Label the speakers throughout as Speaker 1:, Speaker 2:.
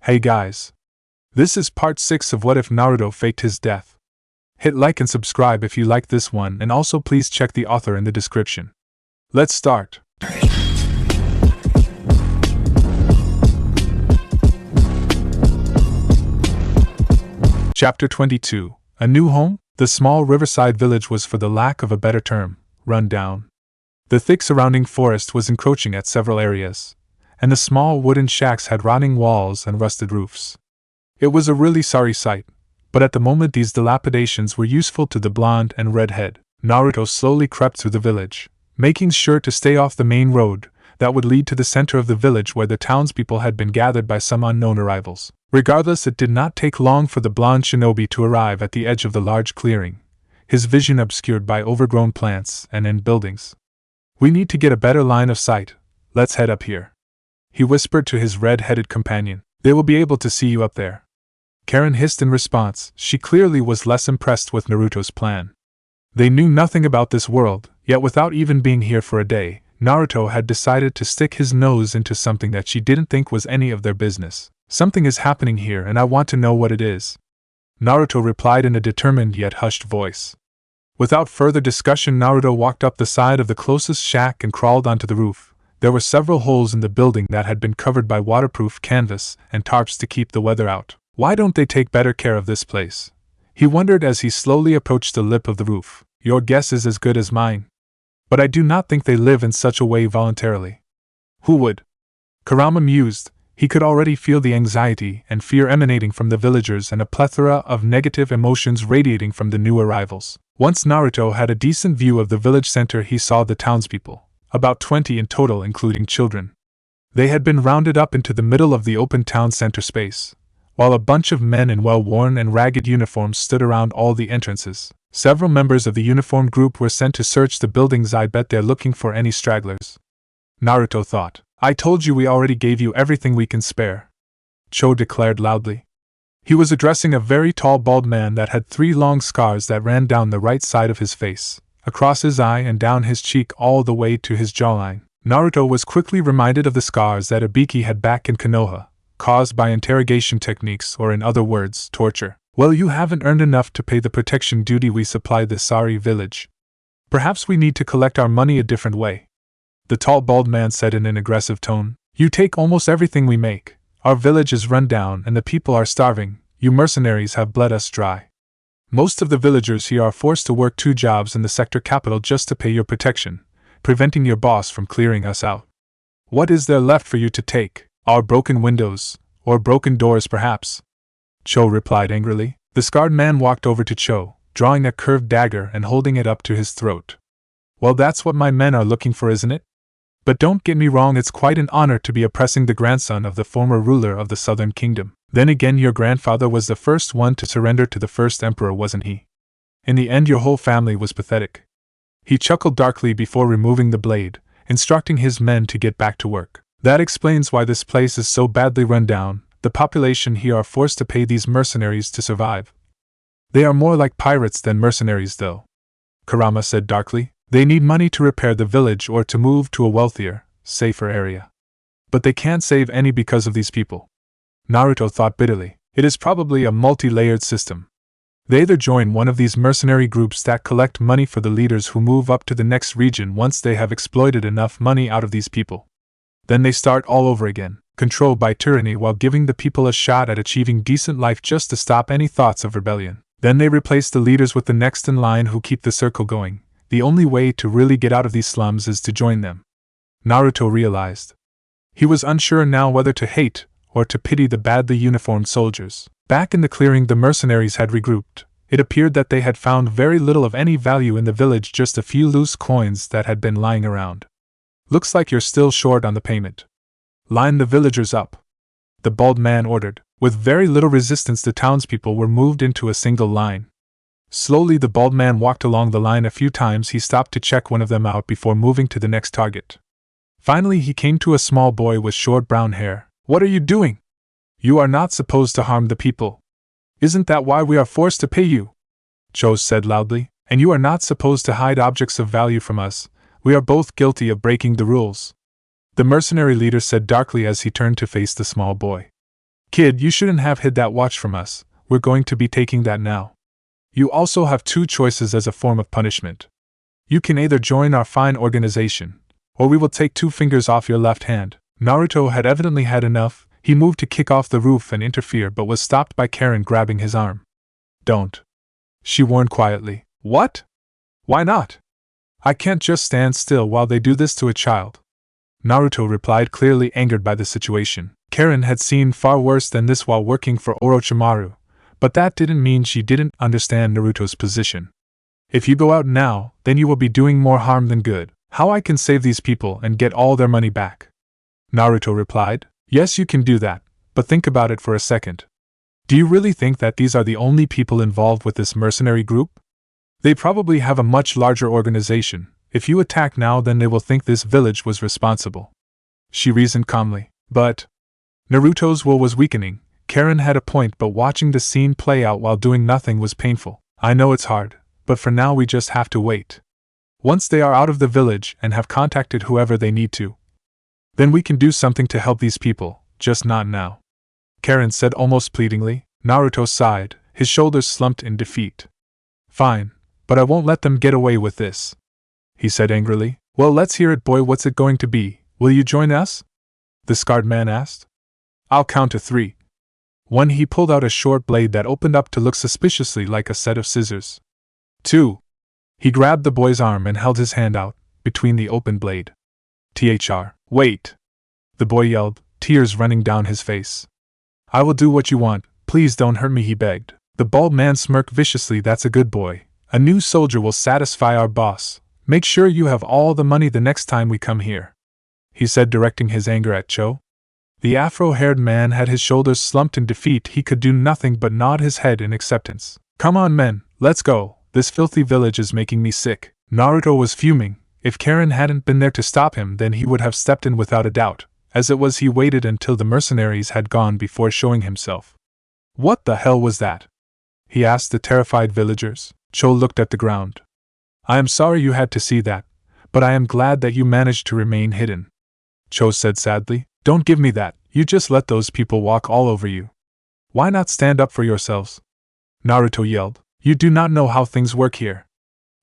Speaker 1: Hey guys. This is part 6 of What If Naruto Faked His Death. Hit like and subscribe if you like this one, and also please check the author in the description. Let's start. Chapter 22. A New Home? The small riverside village was, for the lack of a better term, run down. The thick surrounding forest was encroaching at several areas, and the small wooden shacks had rotting walls and rusted roofs. It was a really sorry sight, but at the moment these dilapidations were useful to the blonde and redhead. Naruto slowly crept through the village, making sure to stay off the main road that would lead to the center of the village where the townspeople had been gathered by some unknown arrivals. Regardless, it did not take long for the blonde shinobi to arrive at the edge of the large clearing, his vision obscured by overgrown plants and end buildings. "We need to get a better line of sight. Let's head up here," he whispered to his red-headed companion. "They will be able to see you up there." Karen hissed in response. She clearly was less impressed with Naruto's plan. They knew nothing about this world, yet without even being here for a day, Naruto had decided to stick his nose into something that she didn't think was any of their business. "Something is happening here and I want to know what it is," Naruto replied in a determined yet hushed voice. Without further discussion, Naruto walked up the side of the closest shack and crawled onto the roof. There were several holes in the building that had been covered by waterproof canvas and tarps to keep the weather out. Why don't they take better care of this place? He wondered as he slowly approached the lip of the roof. Your guess is as good as mine. But I do not think they live in such a way voluntarily. Who would? Kurama mused. He could already feel the anxiety and fear emanating from the villagers and a plethora of negative emotions radiating from the new arrivals. Once Naruto had a decent view of the village center, he saw the townspeople, about 20 in total including children. They had been rounded up into the middle of the open town center space, while a bunch of men in well-worn and ragged uniforms stood around all the entrances. Several members of the uniformed group were sent to search the buildings. I bet they're looking for any stragglers, Naruto thought. "I told you we already gave you everything we can spare," Cho declared loudly. He was addressing a very tall bald man that had 3 long scars that ran down the right side of his face, across his eye and down his cheek all the way to his jawline. Naruto was quickly reminded of the scars that Ibiki had back in Konoha, caused by interrogation techniques, or in other words, torture. "Well, you haven't earned enough to pay the protection duty we supply this sorry village. Perhaps we need to collect our money a different way," the tall bald man said in an aggressive tone. "You take almost everything we make. Our village is run down and the people are starving. You mercenaries have bled us dry. Most of the villagers here are forced to work 2 jobs in the sector capital just to pay your protection, preventing your boss from clearing us out. What is there left for you to take? Our broken windows, or broken doors perhaps?" Cho replied angrily. The scarred man walked over to Cho, drawing a curved dagger and holding it up to his throat. "Well, that's what my men are looking for, isn't it? But don't get me wrong, it's quite an honor to be oppressing the grandson of the former ruler of the Southern Kingdom. Then again, your grandfather was the first one to surrender to the first emperor, wasn't he? In the end, your whole family was pathetic." He chuckled darkly before removing the blade, instructing his men to get back to work. "That explains why this place is so badly run down. The population here are forced to pay these mercenaries to survive." "They are more like pirates than mercenaries, though," Kurama said darkly. "They need money to repair the village or to move to a wealthier, safer area. But they can't save any because of these people." Naruto thought bitterly. It is probably a multi-layered system. They either join one of these mercenary groups that collect money for the leaders who move up to the next region once they have exploited enough money out of these people. Then they start all over again, controlled by tyranny while giving the people a shot at achieving decent life just to stop any thoughts of rebellion. Then they replace the leaders with the next in line who keep the circle going. The only way to really get out of these slums is to join them, Naruto realized. He was unsure now whether to hate or to pity the badly uniformed soldiers. Back in the clearing, the mercenaries had regrouped. It appeared that they had found very little of any value in the village, just a few loose coins that had been lying around. "Looks like you're still short on the payment. Line the villagers up," the bald man ordered. With very little resistance, the townspeople were moved into a single line. Slowly, the bald man walked along the line a few times. He stopped to check one of them out before moving to the next target. Finally, he came to a small boy with short brown hair. "What are you doing? You are not supposed to harm the people. Isn't that why we are forced to pay you?" Cho said loudly. "And you are not supposed to hide objects of value from us. We are both guilty of breaking the rules," the mercenary leader said darkly as he turned to face the small boy. Kid, you shouldn't have hid that watch from us. We're going to be taking that now. You also have two choices as a form of punishment. You can either join our fine organization, or we will take 2 fingers off your left hand. Naruto had evidently had enough. He moved to kick off the roof and interfere but was stopped by Karen grabbing his arm. Don't. She warned quietly. What? Why not? I can't just stand still while they do this to a child. Naruto replied, clearly angered by the situation. Karen had seen far worse than this while working for Orochimaru, but that didn't mean she didn't understand Naruto's position. If you go out now, then you will be doing more harm than good. How I can save these people and get all their money back? Naruto replied. Yes, you can do that, but think about it for a second. Do you really think that these are the only people involved with this mercenary group? They probably have a much larger organization. If you attack now, then they will think this village was responsible. She reasoned calmly. But Naruto's will was weakening. Karen had a point, but watching the scene play out while doing nothing was painful. I know it's hard, but for now we just have to wait. Once they are out of the village and have contacted whoever they need to, then we can do something to help these people, just not now. Karen said almost pleadingly. Naruto sighed, his shoulders slumped in defeat. Fine, but I won't let them get away with this, he said angrily. Well, let's hear it, boy. What's it going to be? Will you join us? The scarred man asked. I'll count to 3. 1. He pulled out a short blade that opened up to look suspiciously like a set of scissors. 2. He grabbed the boy's arm and held his hand out, between the open blade. Wait! The boy yelled, tears running down his face. I will do what you want, please don't hurt me, he begged. The bald man smirked viciously. That's a good boy. A new soldier will satisfy our boss. Make sure you have all the money the next time we come here, he said, directing his anger at Cho. The afro-haired man had his shoulders slumped in defeat. He could do nothing but nod his head in acceptance. Come on, men, let's go. This filthy village is making me sick. Naruto was fuming. If Karen hadn't been there to stop him, then he would have stepped in without a doubt. As it was, he waited until the mercenaries had gone before showing himself. What the hell was that? He asked the terrified villagers. Cho looked at the ground. I am sorry you had to see that, but I am glad that you managed to remain hidden. Cho said sadly. Don't give me that, you just let those people walk all over you. Why not stand up for yourselves? Naruto yelled. You do not know how things work here.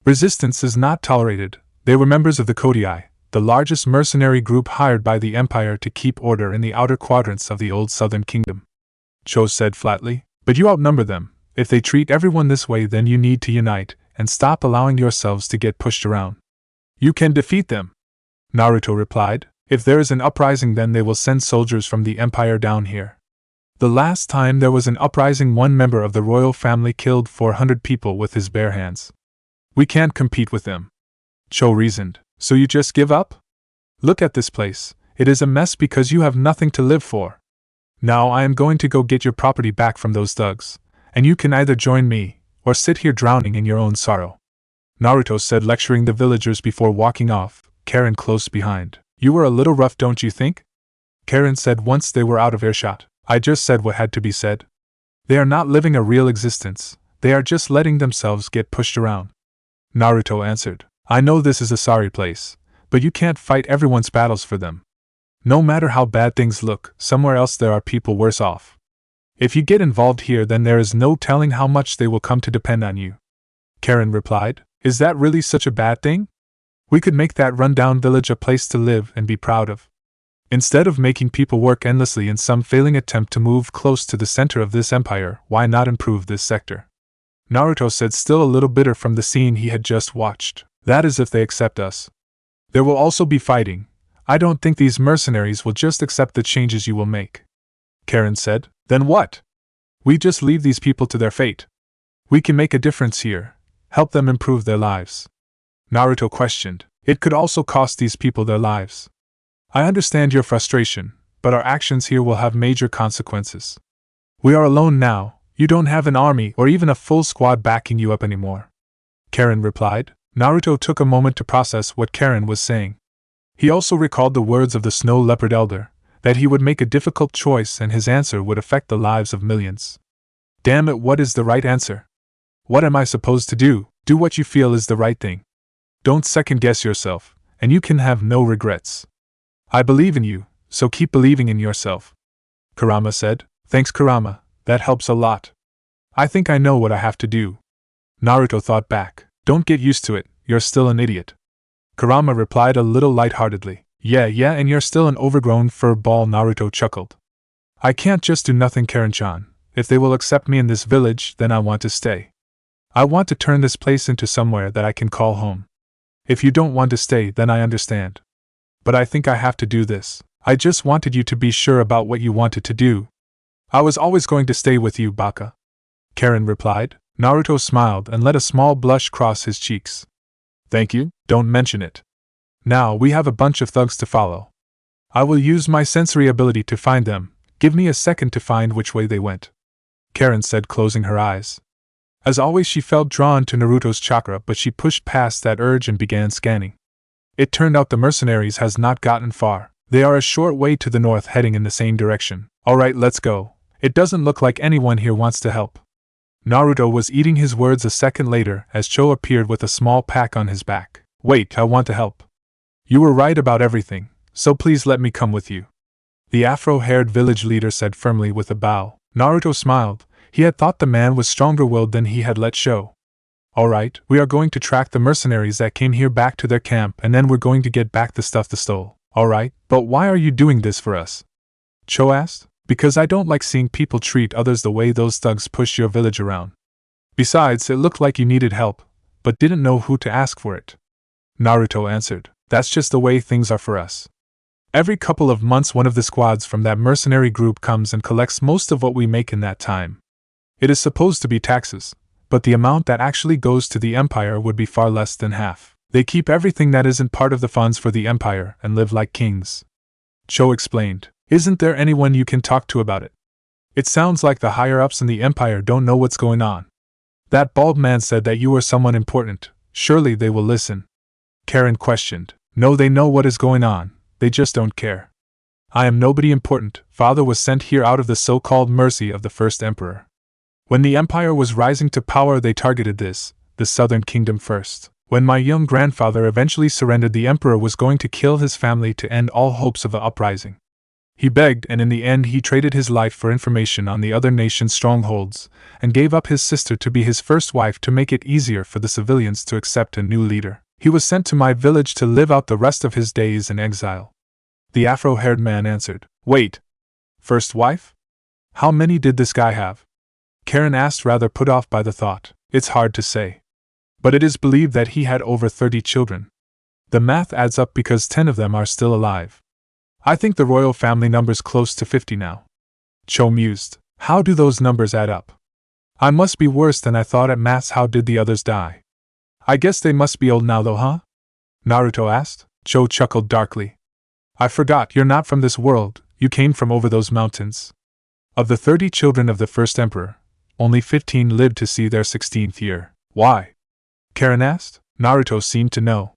Speaker 1: Resistance is not tolerated. They were members of the Kodai, the largest mercenary group hired by the Empire to keep order in the outer quadrants of the old southern kingdom. Cho said flatly. But you outnumber them. If they treat everyone this way, then you need to unite, and stop allowing yourselves to get pushed around. You can defeat them, Naruto replied. If there is an uprising, then they will send soldiers from the Empire down here. The last time there was an uprising, one member of the royal family killed 400 people with his bare hands. We can't compete with them, Cho reasoned. So you just give up? Look at this place. It is a mess because you have nothing to live for. Now I am going to go get your property back from those thugs, and you can either join me, or sit here drowning in your own sorrow, Naruto said, lecturing the villagers before walking off, Karen close behind. You were a little rough, don't you think? Karen said once they were out of earshot. I just said what had to be said. They are not living a real existence, they are just letting themselves get pushed around, Naruto answered. I know this is a sorry place, but you can't fight everyone's battles for them. No matter how bad things look, somewhere else there are people worse off. If you get involved here, then there is no telling how much they will come to depend on you. Karen replied. Is that really such a bad thing? We could make that rundown village a place to live and be proud of. Instead of making people work endlessly in some failing attempt to move close to the center of this empire, why not improve this sector? Naruto said, still a little bitter from the scene he had just watched. That is if they accept us. There will also be fighting. I don't think these mercenaries will just accept the changes you will make. Karen said. Then what? We just leave these people to their fate. We can make a difference here, help them improve their lives. Naruto questioned. It could also cost these people their lives. I understand your frustration, but our actions here will have major consequences. We are alone now. You don't have an army or even a full squad backing you up anymore, Karen replied. Naruto took a moment to process what Karen was saying. He also recalled the words of the Snow Leopard Elder, that he would make a difficult choice and his answer would affect the lives of millions. Damn it, what is the right answer? What am I supposed to do? Do what you feel is the right thing. Don't second-guess yourself, and you can have no regrets. I believe in you, so keep believing in yourself, Kurama said. Thanks Kurama, that helps a lot. I think I know what I have to do. Naruto thought back. Don't get used to it, you're still an idiot. Kurama replied a little lightheartedly. Yeah, and you're still an overgrown fur ball. Naruto chuckled. I can't just do nothing, Karen-chan. If they will accept me in this village, then I want to stay. I want to turn this place into somewhere that I can call home. If you don't want to stay, then I understand. But I think I have to do this. I just wanted you to be sure about what you wanted to do. I was always going to stay with you, Baka. Karen replied. Naruto smiled and let a small blush cross his cheeks. Thank you, don't mention it. Now we have a bunch of thugs to follow. I will use my sensory ability to find them. Give me a second to find which way they went. Karen said, closing her eyes. As always, she felt drawn to Naruto's chakra, but she pushed past that urge and began scanning. It turned out the mercenaries has not gotten far. They are a short way to the north, heading in the same direction. Alright, let's go. It doesn't look like anyone here wants to help. Naruto was eating his words a second later as Cho appeared with a small pack on his back. Wait, I want to help. You were right about everything, so please let me come with you. The afro-haired village leader said firmly with a bow. Naruto smiled. He had thought the man was stronger-willed than he had let show. Alright, we are going to track the mercenaries that came here back to their camp, and then we're going to get back the stuff they stole. Alright, but why are you doing this for us? Cho asked. Because I don't like seeing people treat others the way those thugs push your village around. Besides, it looked like you needed help, but didn't know who to ask for it. Naruto answered. That's just the way things are for us. Every couple of months one of the squads from that mercenary group comes and collects most of what we make in that time. It is supposed to be taxes, but the amount that actually goes to the Empire would be far less than half. They keep everything that isn't part of the funds for the Empire and live like kings. Cho explained. Isn't there anyone you can talk to about it? It sounds like the higher-ups in the Empire don't know what's going on. That bald man said that you are someone important. Surely they will listen. Karen questioned. No, they know what is going on. They just don't care. I am nobody important. Father was sent here out of the so-called mercy of the first emperor. When the Empire was rising to power, they targeted the southern kingdom first. When my young grandfather eventually surrendered, the emperor was going to kill his family to end all hopes of an uprising. He begged, and in the end he traded his life for information on the other nation's strongholds, and gave up his sister to be his first wife to make it easier for the civilians to accept a new leader. He was sent to my village to live out the rest of his days in exile. The afro-haired man answered. Wait. First wife? How many did this guy have? Karen asked, rather put off by the thought. It's hard to say. But it is believed that he had over 30 children. The math adds up because 10 of them are still alive. I think the royal family number's close to 50 now. Cho mused. How do those numbers add up? I must be worse than I thought at maths. How did the others die? I guess they must be old now though, huh? Naruto asked. Cho chuckled darkly. I forgot, you're not from this world, you came from over those mountains. Of the 30 children of the first emperor, only 15 lived to see their 16th year. Why? Karen asked. Naruto seemed to know.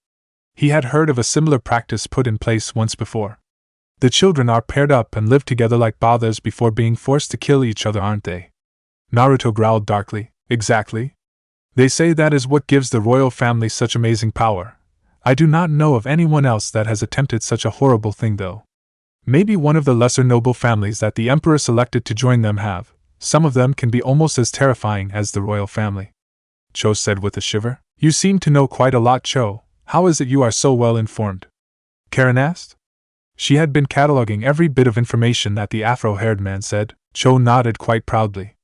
Speaker 1: He had heard of a similar practice put in place once before. The children are paired up and live together like brothers before being forced to kill each other, aren't they? Naruto growled darkly. Exactly. They say that is what gives the royal family such amazing power. I do not know of anyone else that has attempted such a horrible thing though. Maybe one of the lesser noble families that the emperor selected to join them have. Some of them can be almost as terrifying as the royal family. Cho said with a shiver. You seem to know quite a lot, Cho. How is it you are so well informed? Karen asked. She had been cataloging every bit of information that the afro-haired man said. Cho nodded quite proudly.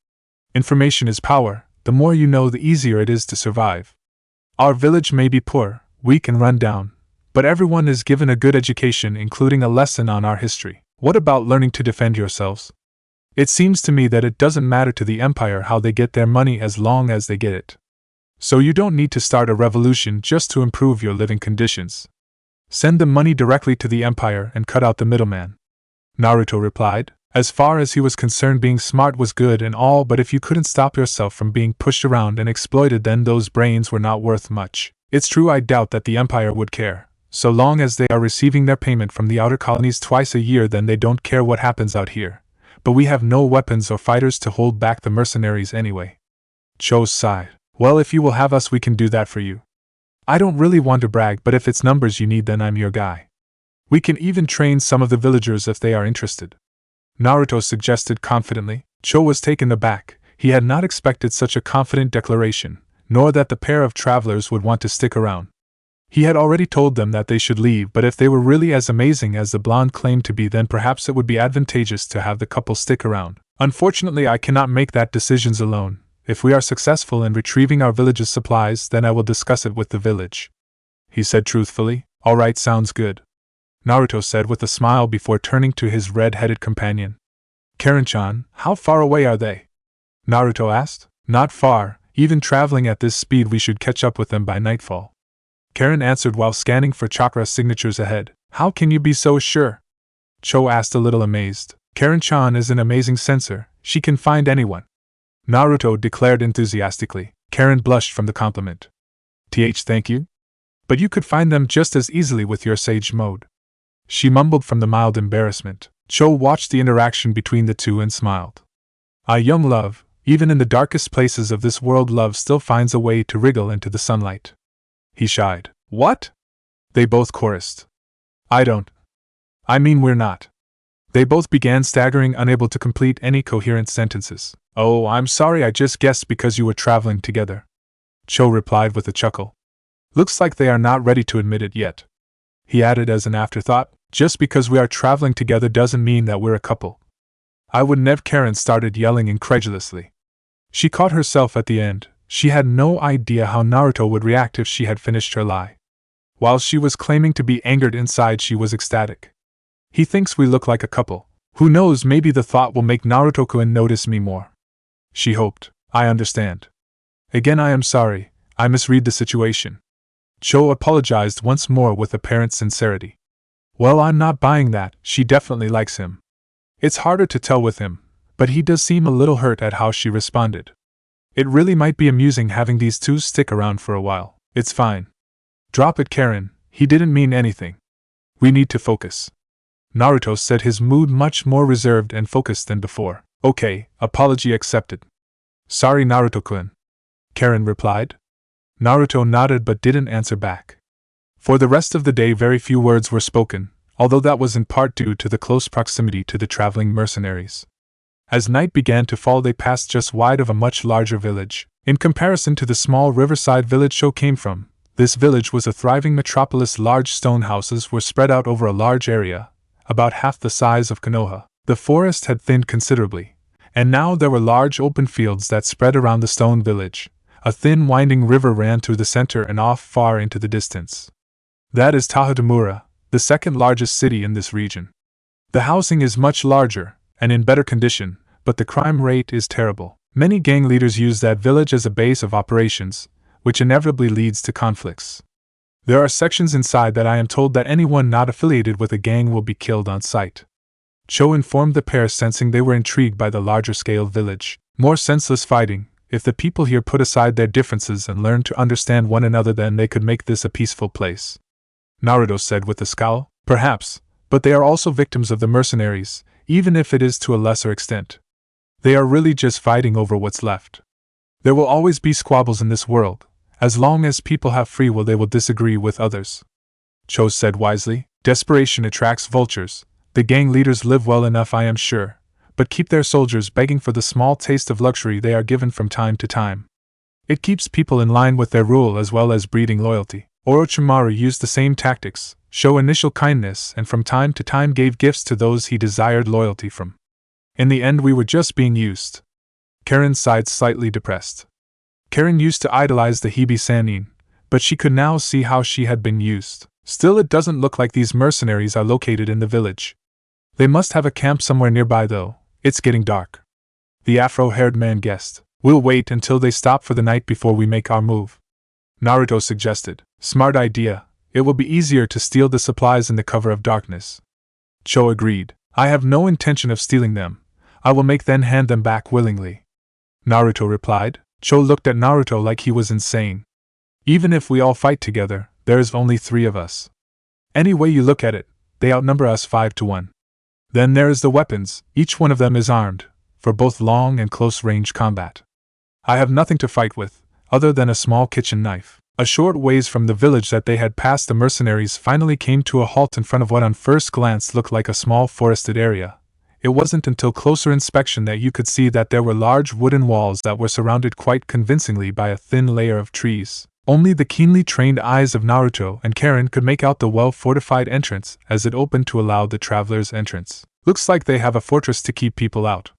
Speaker 1: Information is power. The more you know, the easier it is to survive. Our village may be poor, weak and run down, but everyone is given a good education, including a lesson on our history. What about learning to defend yourselves? It seems to me that it doesn't matter to the Empire how they get their money as long as they get it. So you don't need to start a revolution just to improve your living conditions. Send the money directly to the Empire and cut out the middleman. Naruto replied. As far as he was concerned, being smart was good and all, but if you couldn't stop yourself from being pushed around and exploited, then those brains were not worth much. It's true, I doubt that the Empire would care. So long as they are receiving their payment from the outer colonies twice a year, then they don't care what happens out here. But we have no weapons or fighters to hold back the mercenaries anyway. Cho sighed. Well, if you will have us, we can do that for you. I don't really want to brag, but if it's numbers you need, then I'm your guy. We can even train some of the villagers if they are interested. Naruto suggested confidently. Cho was taken aback. He had not expected such a confident declaration, nor that the pair of travelers would want to stick around. He had already told them that they should leave, but if they were really as amazing as the blonde claimed to be, then perhaps it would be advantageous to have the couple stick around. Unfortunately, I cannot make that decisions alone. If we are successful in retrieving our village's supplies, then I will discuss it with the village, he said truthfully. All right, sounds good, Naruto said with a smile before turning to his red-headed companion. Karen-chan, how far away are they? Naruto asked. Not far. Even traveling at this speed, we should catch up with them by nightfall, Karen answered while scanning for chakra signatures ahead. How can you be so sure? Cho asked, a little amazed. Karen-chan is an amazing sensor. She can find anyone, Naruto declared enthusiastically. Karen blushed from the compliment. Thank you? But you could find them just as easily with your sage mode, she mumbled from the mild embarrassment. Cho watched the interaction between the two and smiled. Young love, even in the darkest places of this world, love still finds a way to wriggle into the sunlight. He shied. What? They both chorused. I mean we're not. They both began staggering, unable to complete any coherent sentences. Oh, I'm sorry, I just guessed because you were traveling together, Cho replied with a chuckle. Looks like they are not ready to admit it yet, he added as an afterthought. Just because we are traveling together doesn't mean that we're a couple. I would never. Karen started yelling incredulously. She caught herself at the end. She had no idea how Naruto would react if she had finished her lie. While she was claiming to be angered, inside she was ecstatic. He thinks we look like a couple. Who knows, maybe the thought will make Naruto-kun notice me more, she hoped. I understand. Again, I am sorry. I misread the situation, Cho apologized once more with apparent sincerity. Well, I'm not buying that. She definitely likes him. It's harder to tell with him, but he does seem a little hurt at how she responded. It really might be amusing having these two stick around for a while. It's fine. Drop it, Karen. He didn't mean anything. We need to focus, Naruto said, his mood much more reserved and focused than before. Okay, apology accepted. Sorry, Naruto-kun, Karen replied. Naruto nodded but didn't answer back. For the rest of the day very few words were spoken, although that was in part due to the close proximity to the traveling mercenaries. As night began to fall, they passed just wide of a much larger village. In comparison to the small riverside village Cho came from, this village was a thriving metropolis. Large stone houses were spread out over a large area, about half the size of Konoha. The forest had thinned considerably, and now there were large open fields that spread around the stone village. A thin winding river ran through the center and off far into the distance. That is Tahotamura, the second largest city in this region. The housing is much larger, and in better condition, but the crime rate is terrible. Many gang leaders use that village as a base of operations, which inevitably leads to conflicts. There are sections inside that I am told that anyone not affiliated with a gang will be killed on sight, Cho informed the pair, sensing they were intrigued by the larger-scale village. More senseless fighting. If the people here put aside their differences and learned to understand one another, then they could make this a peaceful place, Naruto said with a scowl. Perhaps, but they are also victims of the mercenaries, even if it is to a lesser extent. They are really just fighting over what's left. There will always be squabbles in this world. As long as people have free will, they will disagree with others, Cho said wisely. Desperation attracts vultures. The gang leaders live well enough, I am sure, but keep their soldiers begging for the small taste of luxury they are given from time to time. It keeps people in line with their rule as well as breeding loyalty. Orochimaru used the same tactics, show initial kindness, and from time to time gave gifts to those he desired loyalty from. In the end, we were just being used. Karen sighed, slightly depressed. Karen used to idolize the Hebe Sannin, but she could now see how she had been used. Still, it doesn't look like these mercenaries are located in the village. They must have a camp somewhere nearby, though. It's getting dark, the afro-haired man guessed. We'll wait until they stop for the night before we make our move, Naruto suggested. Smart idea. It will be easier to steal the supplies in the cover of darkness, Cho agreed. I have no intention of stealing them. I will make them hand them back willingly, Naruto replied. Cho looked at Naruto like he was insane. Even if we all fight together, there is only 3 of us. Any way you look at it, they outnumber us 5-1. Then there is the weapons. Each one of them is armed, for both long and close-range combat. I have nothing to fight with, other than a small kitchen knife. A short ways from the village that they had passed, the mercenaries finally came to a halt in front of what on first glance looked like a small forested area. It wasn't until closer inspection that you could see that there were large wooden walls that were surrounded quite convincingly by a thin layer of trees. Only the keenly trained eyes of Naruto and Karen could make out the well-fortified entrance as it opened to allow the traveler's entrance. Looks like they have a fortress to keep people out,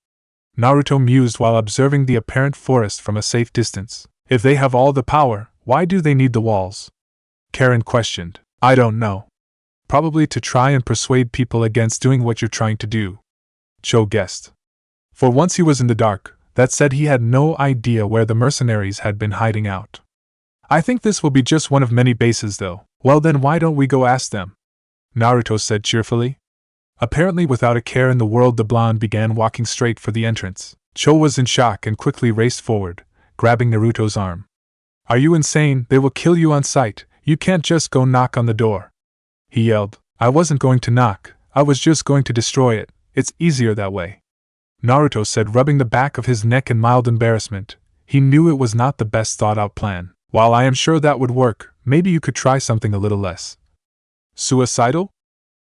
Speaker 1: Naruto mused while observing the apparent forest from a safe distance. If they have all the power, why do they need the walls? Karen questioned. I don't know. Probably to try and persuade people against doing what you're trying to do, Cho guessed. For once he was in the dark, that said he had no idea where the mercenaries had been hiding out. I think this will be just one of many bases though. Well then why don't we go ask them? Naruto said cheerfully. Apparently without a care in the world, the blonde began walking straight for the entrance. Cho was in shock and quickly raced forward, grabbing Naruto's arm. Are you insane? They will kill you on sight. You can't just go knock on the door, he yelled. I wasn't going to knock, I was just going to destroy it. It's easier that way, Naruto said, rubbing the back of his neck in mild embarrassment. He knew it was not the best thought-out plan. While I am sure that would work, maybe you could try something a little less suicidal?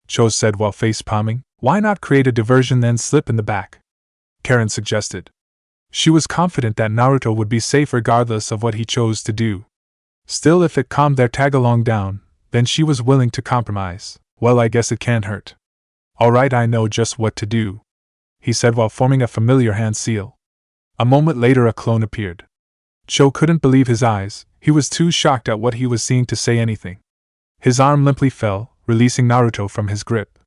Speaker 1: Cho said while face-palming. Why not create a diversion then slip in the back? Karen suggested. She was confident that Naruto would be safe regardless of what he chose to do. Still, if it calmed their tag-along down, then she was willing to compromise. Well, I guess it can't hurt. Alright, I know just what to do, he said while forming a familiar hand seal. A moment later a clone appeared. Cho couldn't believe his eyes. He was too shocked at what he was seeing to say anything. His arm limply fell, releasing Naruto from his grip.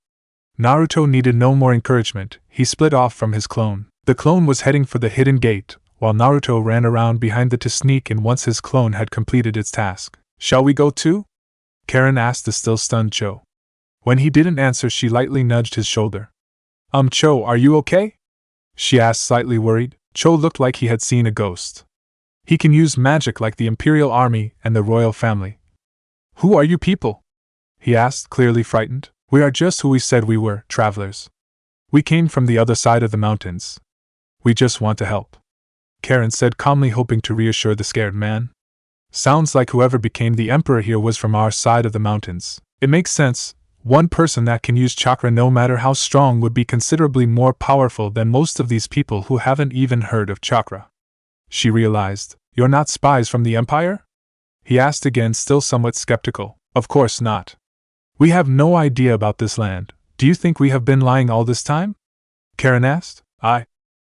Speaker 1: Naruto needed no more encouragement. He split off from his clone. The clone was heading for the hidden gate, while Naruto ran around behind it to sneak in once his clone had completed its task. Shall we go too? Karen asked the still stunned Cho. When he didn't answer, she lightly nudged his shoulder. Cho, are you okay? She asked, slightly worried. Cho looked like he had seen a ghost. He can use magic like the Imperial Army and the royal family. Who are you people? He asked, clearly frightened. We are just who we said we were, travelers. We came from the other side of the mountains. We just want to help, Karen said calmly, hoping to reassure the scared man. Sounds like whoever became the emperor here was from our side of the mountains. It makes sense. One person that can use chakra no matter how strong would be considerably more powerful than most of these people who haven't even heard of chakra. She realized. You're not spies from the Empire? He asked again, still somewhat skeptical. Of course not. We have no idea about this land. Do you think we have been lying all this time? Karen asked. I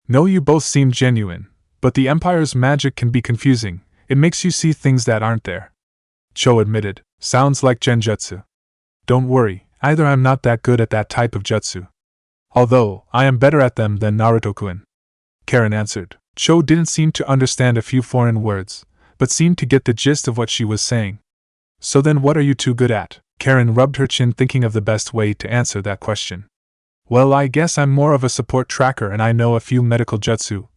Speaker 1: know you both seem genuine, but the Empire's magic can be confusing. It makes you see things that aren't there, Cho admitted. Sounds like genjutsu. Don't worry, either I'm not that good at that type of jutsu. Although, I am better at them than Naruto-kun, Karen answered. Cho didn't seem to understand a few foreign words, but seemed to get the gist of what she was saying. So then what are you two good at? Karen rubbed her chin, thinking of the best way to answer that question. Well, I guess I'm more of a support tracker and I know a few medical jutsu.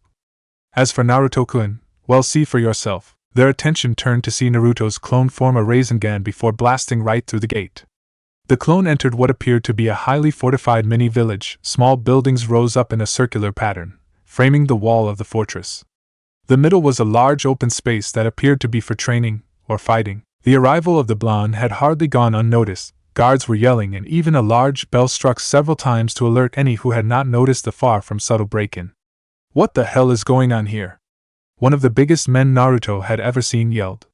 Speaker 1: As for Naruto-kun, well, see for yourself. Their attention turned to see Naruto's clone form a Rasengan before blasting right through the gate. The clone entered what appeared to be a highly fortified mini-village. Small buildings rose up in a circular pattern, framing the wall of the fortress. The middle was a large open space that appeared to be for training or fighting. The arrival of the blonde had hardly gone unnoticed. Guards were yelling and even a large bell struck several times to alert any who had not noticed the far from subtle break-in. What the hell is going on here? One of the biggest men Naruto had ever seen yelled.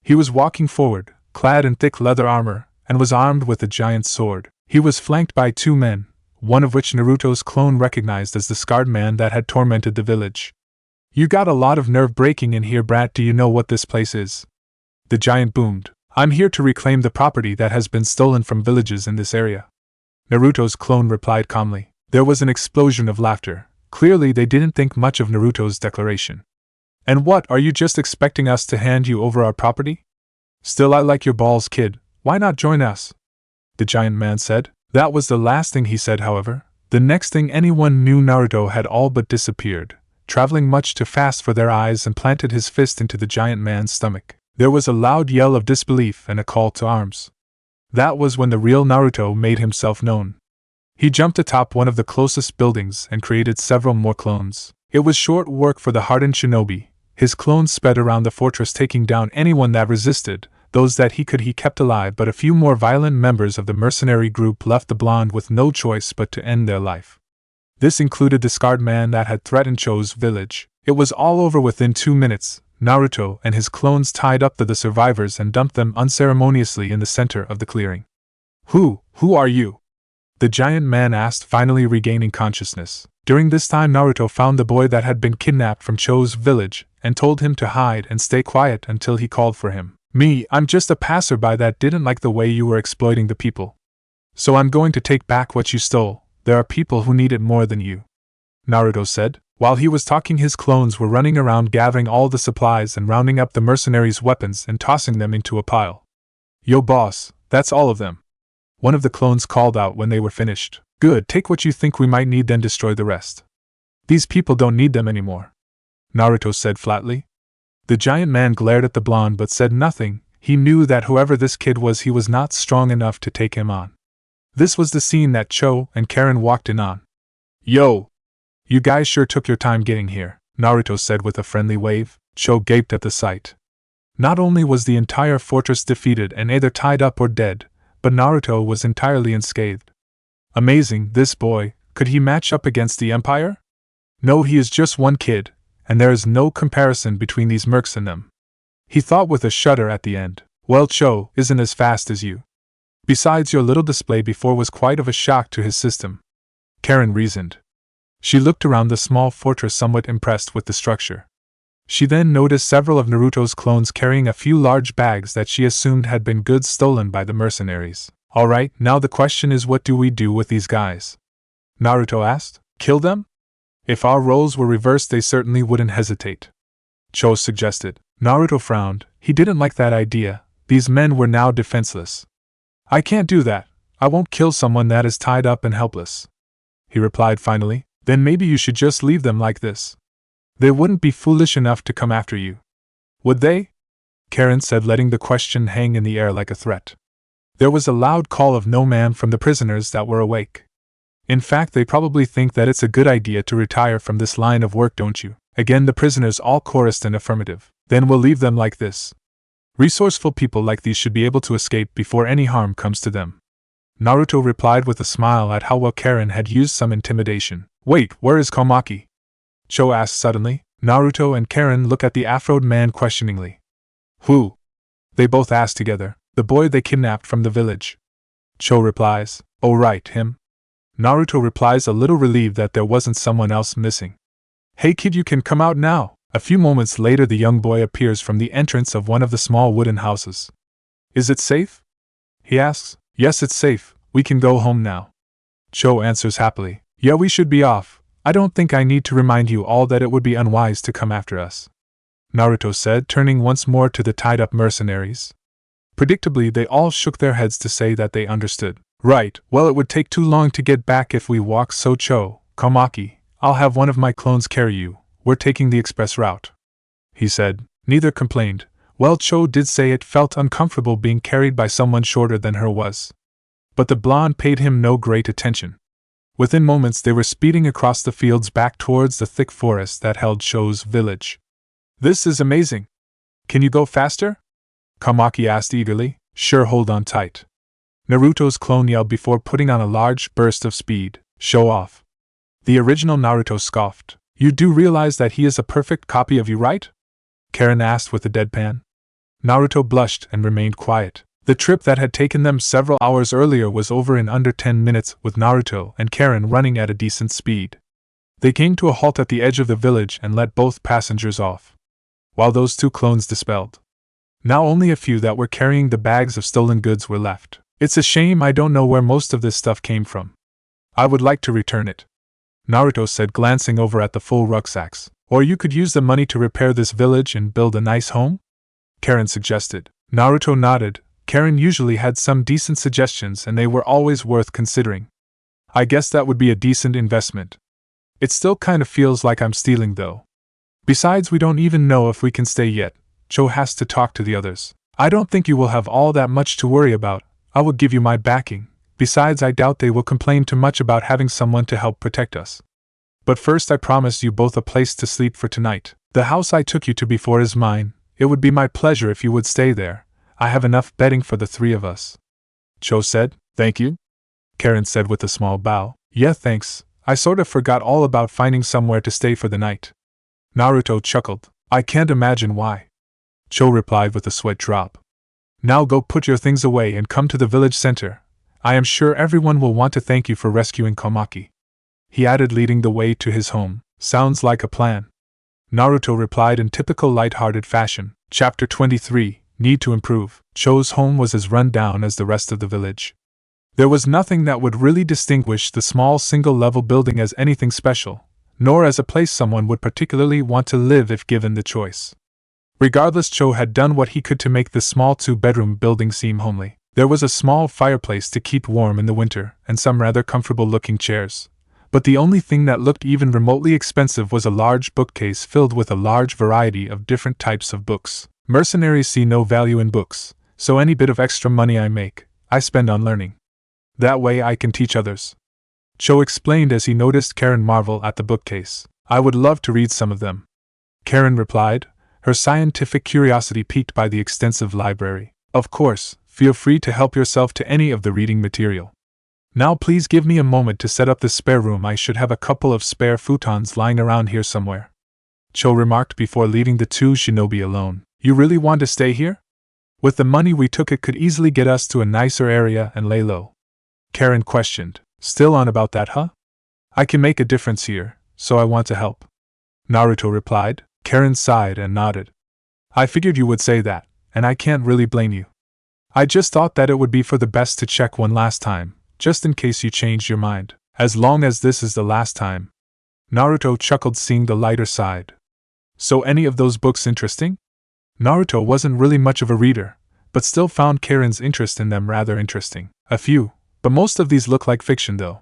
Speaker 1: He was walking forward, clad in thick leather armor, and was armed with a giant sword. He was flanked by two men, one of which Naruto's clone recognized as the scarred man that had tormented the village. You got a lot of nerve breaking in here, brat. Do you know what this place is? The giant boomed. I'm here to reclaim the property that has been stolen from villages in this area. Naruto's clone replied calmly. There was an explosion of laughter. Clearly they didn't think much of Naruto's declaration. And what, are you just expecting us to hand you over our property? Still, I like your balls, kid. Why not join us? The giant man said. That was the last thing he said, however. The next thing anyone knew, Naruto had all but disappeared, traveling much too fast for their eyes, and planted his fist into the giant man's stomach. There was a loud yell of disbelief and a call to arms. That was when the real Naruto made himself known. He jumped atop one of the closest buildings and created several more clones. It was short work for the hardened shinobi. His clones sped around the fortress, taking down anyone that resisted. Those that he kept alive, but a few more violent members of the mercenary group left the blonde with no choice but to end their life. This included the scarred man that had threatened Cho's village. It was all over within 2 minutes. Naruto and his clones tied up the survivors and dumped them unceremoniously in the center of the clearing. Who are you? The giant man asked, finally regaining consciousness. During this time, Naruto found the boy that had been kidnapped from Cho's village and told him to hide and stay quiet until he called for him. Me, I'm just a passerby that didn't like the way you were exploiting the people. So I'm going to take back what you stole. There are people who need it more than you, Naruto said. While he was talking, his clones were running around gathering all the supplies and rounding up the mercenaries' weapons and tossing them into a pile. Yo boss, that's all of them, one of the clones called out when they were finished. Good, take what you think we might need, then destroy the rest. These people don't need them anymore, Naruto said flatly. The giant man glared at the blonde but said nothing. He knew that whoever this kid was, he was not strong enough to take him on. This was the scene that Cho and Karen walked in on. Yo! You guys sure took your time getting here, Naruto said with a friendly wave. Cho gaped at the sight. Not only was the entire fortress defeated and either tied up or dead, but Naruto was entirely unscathed. Amazing, this boy, could he match up against the Empire? No, he is just one kid, and there is no comparison between these mercs and them. He thought with a shudder at the end. Well, Cho isn't as fast as you. Besides, your little display before was quite of a shock to his system, Karen reasoned. She looked around the small fortress, somewhat impressed with the structure. She then noticed several of Naruto's clones carrying a few large bags that she assumed had been goods stolen by the mercenaries. Alright, now the question is, what do we do with these guys? Naruto asked. Kill them? If our roles were reversed, they certainly wouldn't hesitate, Cho suggested. Naruto frowned. He didn't like that idea. These men were now defenseless. I can't do that. I won't kill someone that is tied up and helpless, he replied finally. Then maybe you should just leave them like this. They wouldn't be foolish enough to come after you, would they? Karen said, letting the question hang in the air like a threat. There was a loud call of no ma'am from the prisoners that were awake. In fact, they probably think that it's a good idea to retire from this line of work, don't you? Again, the prisoners all chorused an affirmative. Then we'll leave them like this. Resourceful people like these should be able to escape before any harm comes to them, Naruto replied with a smile at how well Karen had used some intimidation. Wait, where is Komaki? Cho asked suddenly. Naruto and Karen looked at the afroed man questioningly. Who? They both asked together. The boy they kidnapped from the village. Cho replies. Oh right, him. Naruto replies, a little relieved that there wasn't someone else missing. Hey kid, you can come out now. A few moments later, the young boy appears from the entrance of one of the small wooden houses. Is it safe? He asks. Yes, it's safe. We can go home now, Cho answers happily. Yeah, we should be off. I don't think I need to remind you all that it would be unwise to come after us, Naruto said, turning once more to the tied-up mercenaries. Predictably, they all shook their heads to say that they understood. Right, well, it would take too long to get back if we walk, so Cho, Komaki, I'll have one of my clones carry you. We're taking the express route, he said. Neither complained. Well, Cho did say it felt uncomfortable being carried by someone shorter than her was. But the blonde paid him no great attention. Within moments they were speeding across the fields back towards the thick forest that held Cho's village. This is amazing. Can you go faster? Komaki asked eagerly. Sure, hold on tight, Naruto's clone yelled before putting on a large burst of speed. Show off. The original Naruto scoffed. You do realize that he is a perfect copy of you, right? Karen asked with a deadpan. Naruto blushed and remained quiet. The trip that had taken them several hours earlier was over in under 10 minutes, with Naruto and Karen running at a decent speed. They came to a halt at the edge of the village and let both passengers off, while those two clones dispelled. Now only a few that were carrying the bags of stolen goods were left. It's a shame I don't know where most of this stuff came from. I would like to return it, Naruto said, glancing over at the full rucksacks. Or you could use the money to repair this village and build a nice home? Karen suggested. Naruto nodded. Karen usually had some decent suggestions and they were always worth considering. I guess that would be a decent investment. It still kind of feels like I'm stealing though. Besides, we don't even know if we can stay yet. Cho has to talk to the others. I don't think you will have all that much to worry about. I will give you my backing. Besides, I doubt they will complain too much about having someone to help protect us. But first, I promise you both a place to sleep for tonight. The house I took you to before is mine. It would be my pleasure if you would stay there. I have enough bedding for the three of us. Cho said. Thank you, Karen said with a small bow. Yeah, thanks. I sort of forgot all about finding somewhere to stay for the night. Naruto chuckled. I can't imagine why. Cho replied with a sweat drop. Now go put your things away and come to the village center. I am sure everyone will want to thank you for rescuing Komaki. He added, leading the way to his home. Sounds like a plan. Naruto replied in typical light-hearted fashion. Chapter 23, Need to Improve. Cho's home was as run down as the rest of the village. There was nothing that would really distinguish the small single-level building as anything special, nor as a place someone would particularly want to live if given the choice. Regardless, Cho had done what he could to make the small 2-bedroom building seem homely. There was a small fireplace to keep warm in the winter, and some rather comfortable-looking chairs. But the only thing that looked even remotely expensive was a large bookcase filled with a large variety of different types of books. Mercenaries see no value in books, so any bit of extra money I make, I spend on learning. That way I can teach others. Cho explained as he noticed Karen marvel at the bookcase. I would love to read some of them. Karen replied, her scientific curiosity piqued by the extensive library. Of course, feel free to help yourself to any of the reading material. Now please give me a moment to set up the spare room. I should have a couple of spare futons lying around here somewhere. Cho remarked before leaving the two shinobi alone. You really want to stay here? With the money we took, it could easily get us to a nicer area and lay low. Karen questioned. Still on about that, huh? I can make a difference here, so I want to help. Naruto replied. Karen sighed and nodded. I figured you would say that, and I can't really blame you. I just thought that it would be for the best to check one last time, just in case you changed your mind. As long as this is the last time. Naruto chuckled, seeing the lighter side. So any of those books interesting? Naruto wasn't really much of a reader, but still found Karen's interest in them rather interesting. A few, but most of these look like fiction though.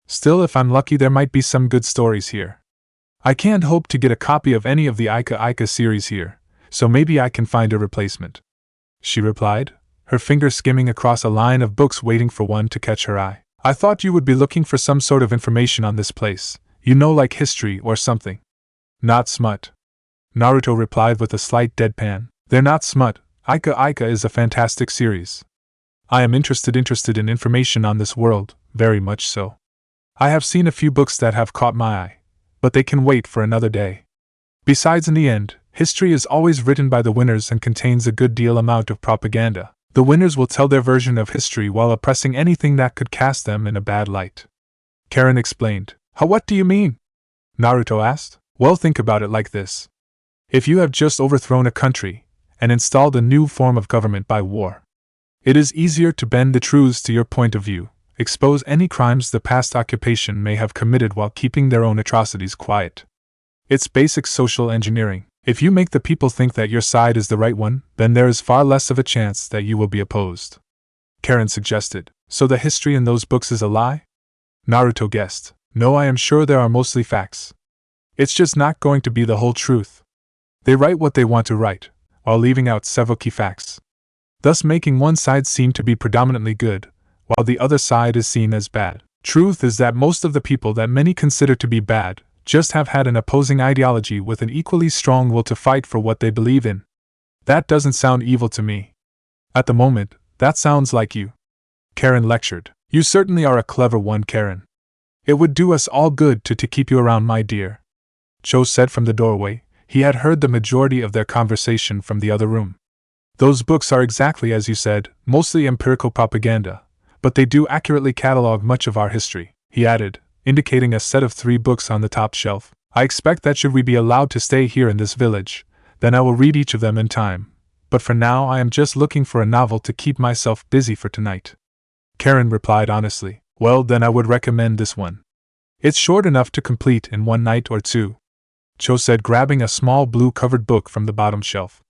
Speaker 1: Still, if I'm lucky, there might be some good stories here. I can't hope to get a copy of any of the Ika series here, so maybe I can find a replacement. She replied, her finger skimming across a line of books waiting for one to catch her eye. I thought you would be looking for some sort of information on this place, like history or something. Not smut. Naruto replied with a slight deadpan. They're not smut. Ika is a fantastic series. I am interested in information on this world, very much so. I have seen a few books that have caught my eye, but they can wait for another day. Besides, in the end, history is always written by the winners and contains a good deal amount of propaganda. The winners will tell their version of history while oppressing anything that could cast them in a bad light. Karen explained. What do you mean? Naruto asked. Well, think about it like this. If you have just overthrown a country and installed a new form of government by war, it is easier to bend the truths to your point of view, expose any crimes the past occupation may have committed while keeping their own atrocities quiet. It's basic social engineering. If you make the people think that your side is the right one, then there is far less of a chance that you will be opposed. Karen suggested. So the history in those books is a lie? Naruto guessed. No, I am sure there are mostly facts. It's just not going to be the whole truth. They write what they want to write, while leaving out several key facts, thus making one side seem to be predominantly good, while the other side is seen as bad. Truth is that most of the people that many consider to be bad just have had an opposing ideology with an equally strong will to fight for what they believe in. That doesn't sound evil to me. At the moment, that sounds like you. Karen lectured. You certainly are a clever one, Karen. It would do us all good to keep you around, my dear. Cho said from the doorway. He had heard the majority of their conversation from the other room. Those books are exactly as you said, mostly empirical propaganda, but they do accurately catalog much of our history, he added, indicating a set of 3 books on the top shelf. I expect that should we be allowed to stay here in this village, then I will read each of them in time, but for now I am just looking for a novel to keep myself busy for tonight. Karen replied honestly. Well, then I would recommend this one. It's short enough to complete in one night or two. Cho said, grabbing a small blue-covered book from the bottom shelf.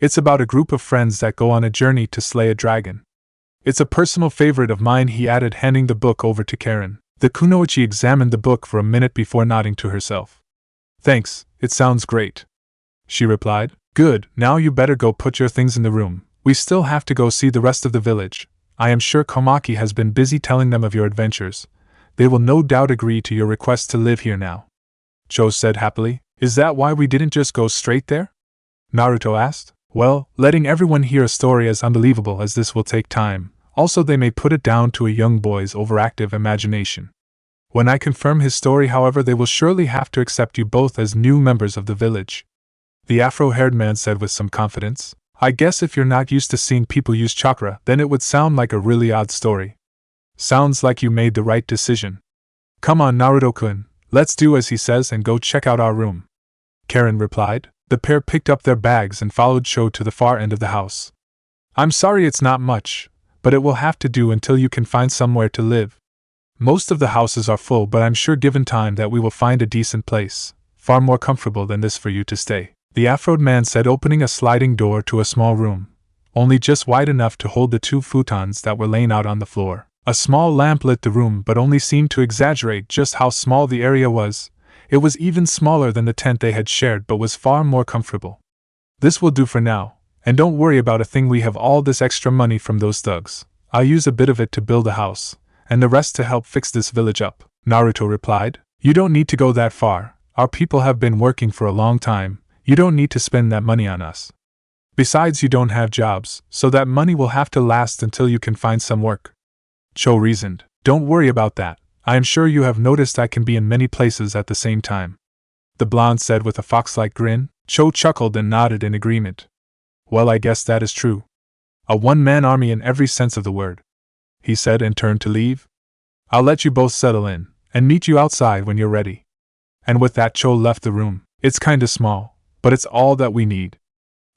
Speaker 1: It's about a group of friends that go on a journey to slay a dragon. It's a personal favorite of mine, he added, handing the book over to Karen. The kunoichi examined the book for a minute before nodding to herself. Thanks, it sounds great. She replied. Good, now you better go put your things in the room. We still have to go see the rest of the village. I am sure Komaki has been busy telling them of your adventures. They will no doubt agree to your request to live here now. Cho said happily. Is that why we didn't just go straight there? Naruto asked. Well, letting everyone hear a story as unbelievable as this will take time. Also, they may put it down to a young boy's overactive imagination. When I confirm his story, however, they will surely have to accept you both as new members of the village," the afro-haired man said with some confidence. "I guess if you're not used to seeing people use chakra, then it would sound like a really odd story. Sounds like you made the right decision. Come on, Naruto-kun, let's do as he says and go check out our room," Karen replied. The pair picked up their bags and followed Cho to the far end of the house. "I'm sorry it's not much, but it will have to do until you can find somewhere to live. Most of the houses are full, but I'm sure given time that we will find a decent place, far more comfortable than this for you to stay," the afroed man said, opening a sliding door to a small room, only just wide enough to hold the 2 futons that were laying out on the floor. A small lamp lit the room but only seemed to exaggerate just how small the area was. It was even smaller than the tent they had shared but was far more comfortable. "This will do for now, and don't worry about a thing. We have all this extra money from those thugs. I'll use a bit of it to build a house, and the rest to help fix this village up," Naruto replied. "You don't need to go that far. Our people have been working for a long time. You don't need to spend that money on us. Besides, you don't have jobs, so that money will have to last until you can find some work," Cho reasoned. "Don't worry about that. I am sure you have noticed I can be in many places at the same time," the blonde said with a fox-like grin. Cho chuckled and nodded in agreement. "Well, I guess that is true. A one-man army in every sense of the word," he said and turned to leave. "I'll let you both settle in, and meet you outside when you're ready." And with that, Cho left the room. "It's kinda small, but it's all that we need."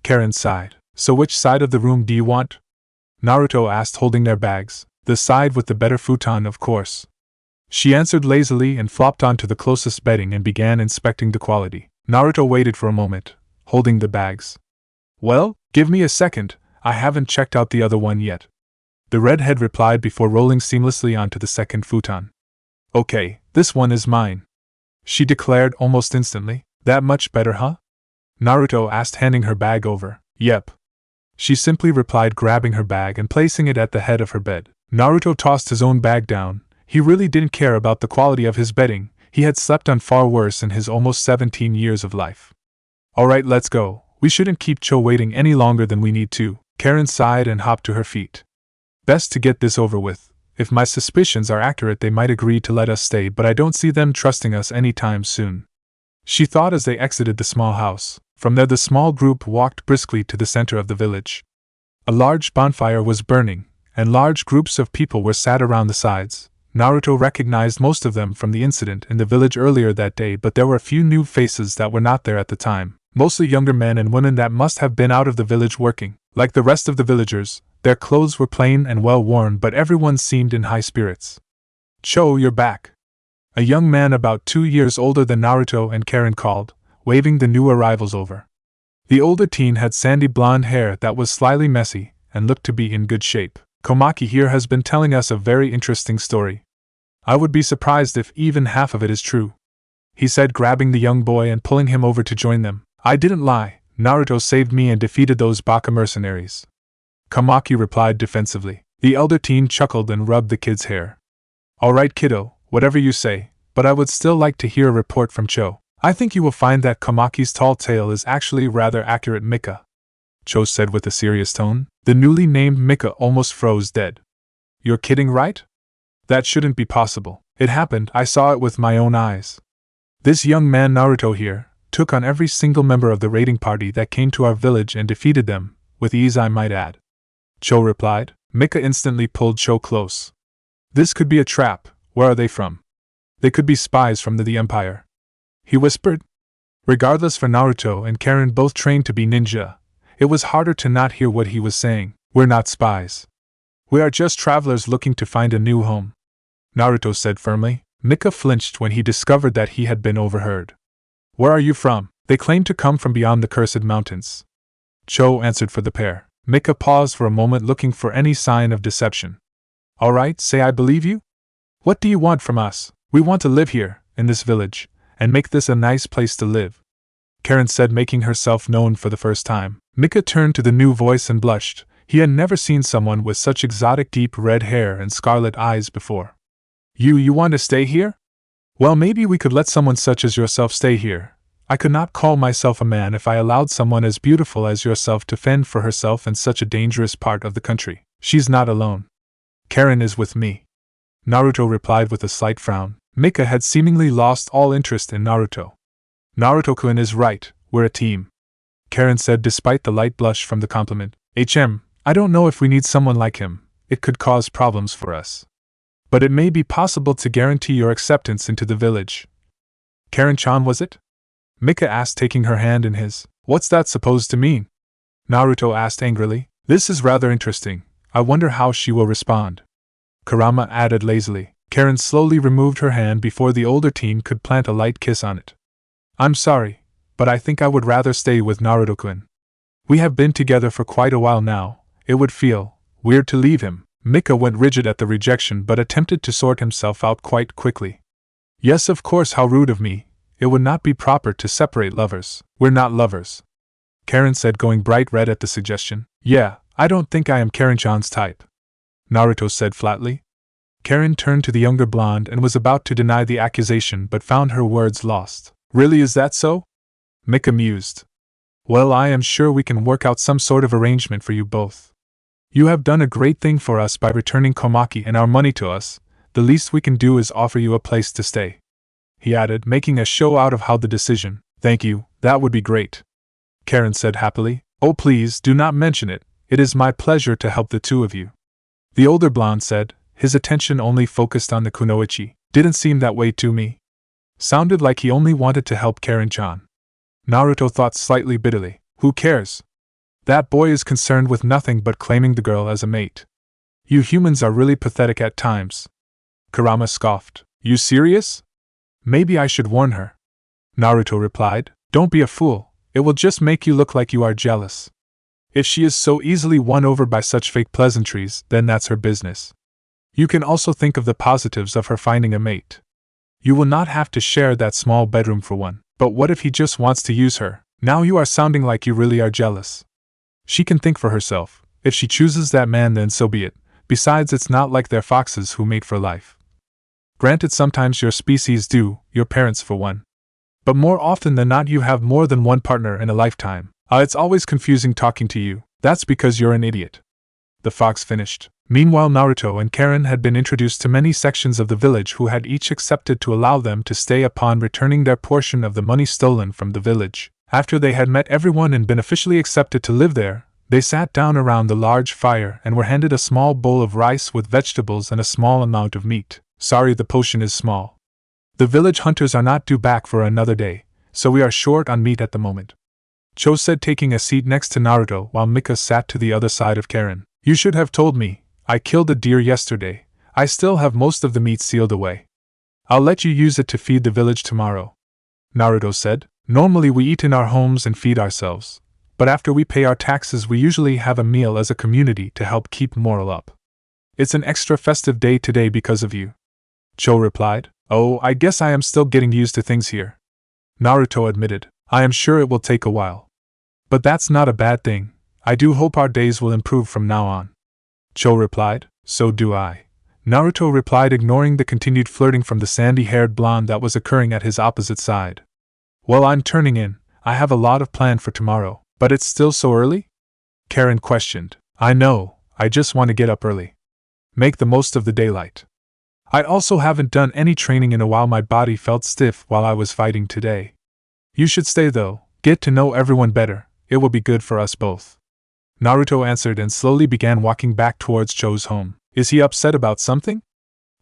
Speaker 1: Karen sighed. "So which side of the room do you want?" Naruto asked, holding their bags. "The side with the better futon, of course," she answered lazily and flopped onto the closest bedding and began inspecting the quality. Naruto waited for a moment, holding the bags. "Well, give me a second, I haven't checked out the other one yet," the redhead replied before rolling seamlessly onto the second futon. "Okay, this one is mine," she declared almost instantly. "That much better, huh?" Naruto asked, handing her bag over. "Yep," she simply replied, grabbing her bag and placing it at the head of her bed. Naruto tossed his own bag down. He really didn't care about the quality of his bedding. He had slept on far worse in his almost 17 years of life. "Alright, let's go. We shouldn't keep Cho waiting any longer than we need to." Karen sighed and hopped to her feet. "Best to get this over with. If my suspicions are accurate, they might agree to let us stay, but I don't see them trusting us anytime soon," she thought as they exited the small house. From there, the small group walked briskly to the center of the village. A large bonfire was burning, and large groups of people were sat around the sides. Naruto recognized most of them from the incident in the village earlier that day, but there were a few new faces that were not there at the time, mostly younger men and women that must have been out of the village working. Like the rest of the villagers, their clothes were plain and well worn, but everyone seemed in high spirits. "Cho, you're back," a young man about 2 years older than Naruto and Karen called, waving the new arrivals over. The older teen had sandy blonde hair that was slightly messy and looked to be in good shape. "Komaki here has been telling us a very interesting story. I would be surprised if even half of it is true," he said, grabbing the young boy and pulling him over to join them. "I didn't lie. Naruto saved me and defeated those Baka mercenaries," Komaki replied defensively. The elder teen chuckled and rubbed the kid's hair. "Alright, kiddo, whatever you say, but I would still like to hear a report from Cho. I think you will find that Komaki's tall tale is actually rather accurate, Mika," Cho said with a serious tone. The newly named Mika almost froze dead. "You're kidding, right? That shouldn't be possible." "It happened, I saw it with my own eyes. This young man Naruto here took on every single member of the raiding party that came to our village and defeated them, with ease I might add," Cho replied. Mika instantly pulled Cho close. "This could be a trap. Where are they from?" "They could be spies from the Empire," he whispered. Regardless, for Naruto and Karen, both trained to be ninja, it was harder to not hear what he was saying. "We're not spies. We are just travelers looking to find a new home," Naruto said firmly. Mika flinched when he discovered that he had been overheard. "Where are you from?" "They claim to come from beyond the Cursed Mountains," Cho answered for the pair. Mika paused for a moment, looking for any sign of deception. "Alright, say I believe you. What do you want from us?" "We want to live here, in this village, and make this a nice place to live," Karen said, making herself known for the first time. Mika turned to the new voice and blushed. He had never seen someone with such exotic deep red hair and scarlet eyes before. You want to stay here? Well, maybe we could let someone such as yourself stay here. I could not call myself a man if I allowed someone as beautiful as yourself to fend for herself in such a dangerous part of the country." "She's not alone. Karen is with me," Naruto replied with a slight frown. Mika had seemingly lost all interest in Naruto. Naruto-kun is right, we're a team, Karen said despite the light blush from the compliment. I don't know if we need someone like him, it could cause problems for us. But it may be possible to guarantee your acceptance into the village. Karen-chan, was it? Mika asked, taking her hand in his. What's that supposed to mean? Naruto asked angrily. This is rather interesting, I wonder how she will respond. Kurama added lazily. Karen slowly removed her hand before the older teen could plant a light kiss on it. I'm sorry, but I think I would rather stay with Naruto-kun. We have been together for quite a while now, it would feel weird to leave him. Mika went rigid at the rejection but attempted to sort himself out quite quickly. Yes, of course, how rude of me. It would not be proper to separate lovers. We're not lovers, Karen said, going bright red at the suggestion. Yeah, I don't think I am Karen-chan's type, Naruto said flatly. Karen turned to the younger blonde and was about to deny the accusation but found her words lost. Really, is that so? Mika mused. Well, I am sure we can work out some sort of arrangement for you both. You have done a great thing for us by returning Komaki and our money to us. The least we can do is offer you a place to stay, he added, making a show out of how the decision. Thank you, that would be great, Karen said happily. Oh, please do not mention it. It is my pleasure to help the two of you, the older blonde said, his attention only focused on the kunoichi. Didn't seem that way to me. Sounded like he only wanted to help Karen-chan. Naruto thought slightly bitterly. Who cares? That boy is concerned with nothing but claiming the girl as a mate. You humans are really pathetic at times. Kurama scoffed. You serious? Maybe I should warn her, Naruto replied. Don't be a fool, it will just make you look like you are jealous. If she is so easily won over by such fake pleasantries, then that's her business. You can also think of the positives of her finding a mate. You will not have to share that small bedroom for one. But what if he just wants to use her? Now you are sounding like you really are jealous. She can think for herself. If she chooses that man, then so be it. Besides, it's not like they're foxes who mate for life. Granted, sometimes your species do, your parents for one. But more often than not you have more than one partner in a lifetime. It's always confusing talking to you. That's because you're an idiot, the fox finished. Meanwhile, Naruto and Karen had been introduced to many sections of the village who had each accepted to allow them to stay upon returning their portion of the money stolen from the village. After they had met everyone and been officially accepted to live there, they sat down around the large fire and were handed a small bowl of rice with vegetables and a small amount of meat. Sorry, the portion is small. The village hunters are not due back for another day, so we are short on meat at the moment, Cho said, taking a seat next to Naruto while Mika sat to the other side of Karen. You should have told me. I killed a deer yesterday. I still have most of the meat sealed away. I'll let you use it to feed the village tomorrow, Naruto said. Normally we eat in our homes and feed ourselves, but after we pay our taxes we usually have a meal as a community to help keep morale up. It's an extra festive day today because of you, Cho replied. Oh, I guess I am still getting used to things here, Naruto admitted. I am sure it will take a while. But that's not a bad thing. I do hope our days will improve from now on, Cho replied. So do I, Naruto replied, ignoring the continued flirting from the sandy-haired blonde that was occurring at his opposite side. Well, I'm turning in. I have a lot of planned for tomorrow. But it's still so early? Karen questioned. I know, I just want to get up early. Make the most of the daylight. I also haven't done any training in a while. My body felt stiff while I was fighting today. You should stay though, get to know everyone better. It will be good for us both, Naruto answered and slowly began walking back towards Cho's home. Is he upset about something?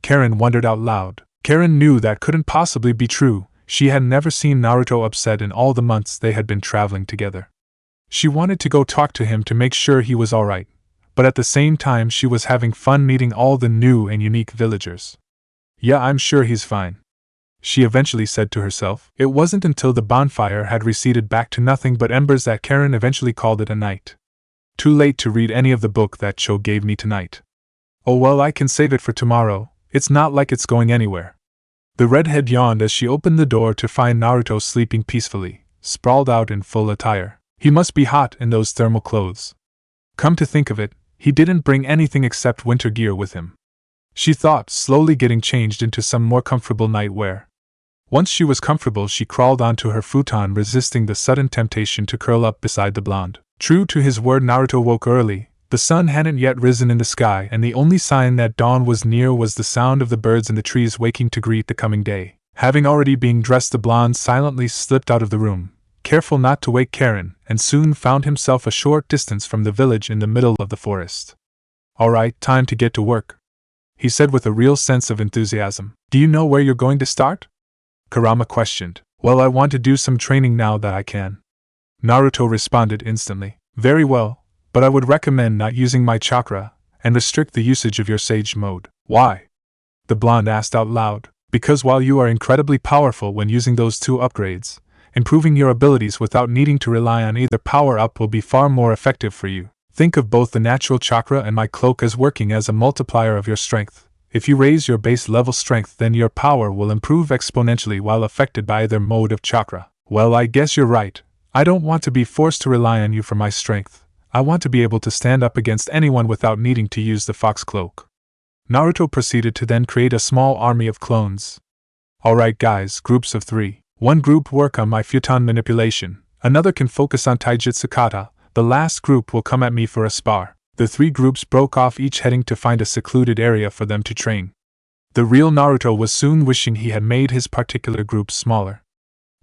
Speaker 1: Karen wondered out loud. Karen knew that couldn't possibly be true. She had never seen Naruto upset in all the months they had been traveling together. She wanted to go talk to him to make sure he was alright, but at the same time she was having fun meeting all the new and unique villagers. Yeah, I'm sure he's fine, she eventually said to herself. It wasn't until the bonfire had receded back to nothing but embers that Karen eventually called it a night. Too late to read any of the book that Cho gave me tonight. Oh well, I can save it for tomorrow. It's not like it's going anywhere. The redhead yawned as she opened the door to find Naruto sleeping peacefully, sprawled out in full attire. He must be hot in those thermal clothes. Come to think of it, he didn't bring anything except winter gear with him, she thought, slowly getting changed into some more comfortable nightwear. Once she was comfortable, she crawled onto her futon, resisting the sudden temptation to curl up beside the blonde. True to his word, Naruto woke early, The sun hadn't yet risen in the sky, and the only sign that dawn was near was the sound of the birds in the trees waking to greet the coming day. Having already been dressed, the blonde silently slipped out of the room, careful not to wake Karen, and soon found himself a short distance from the village in the middle of the forest. "All right, time to get to work," he said with a real sense of enthusiasm. "Do you know where you're going to start?" Kurama questioned. "Well, I want to do some training now that I can." Naruto responded instantly. "Very well, but I would recommend not using my chakra, and restrict the usage of your sage mode." "Why?" the blonde asked out loud. "Because while you are incredibly powerful when using those two upgrades, improving your abilities without needing to rely on either power-up will be far more effective for you. Think of both the natural chakra and my cloak as working as a multiplier of your strength. If you raise your base level strength, then your power will improve exponentially while affected by either mode of chakra." "Well, I guess you're right. I don't want to be forced to rely on you for my strength. I want to be able to stand up against anyone without needing to use the fox cloak." Naruto proceeded to then create a small army of clones. "Alright guys, groups of 3. One group work on my futon manipulation, another can focus on taijutsu kata, the last group will come at me for a spar." The 3 groups broke off, each heading to find a secluded area for them to train. The real Naruto was soon wishing he had made his particular group smaller.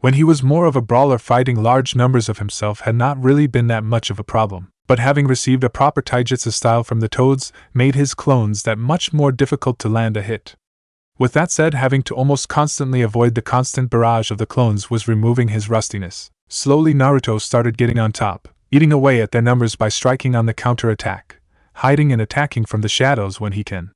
Speaker 1: When he was more of a brawler, fighting large numbers of himself had not really been that much of a problem, but having received a proper taijutsu style from the toads made his clones that much more difficult to land a hit. With that said, having to almost constantly avoid the constant barrage of the clones was removing his rustiness. Slowly Naruto started getting on top, eating away at their numbers by striking on the counter-attack, hiding and attacking from the shadows when he can.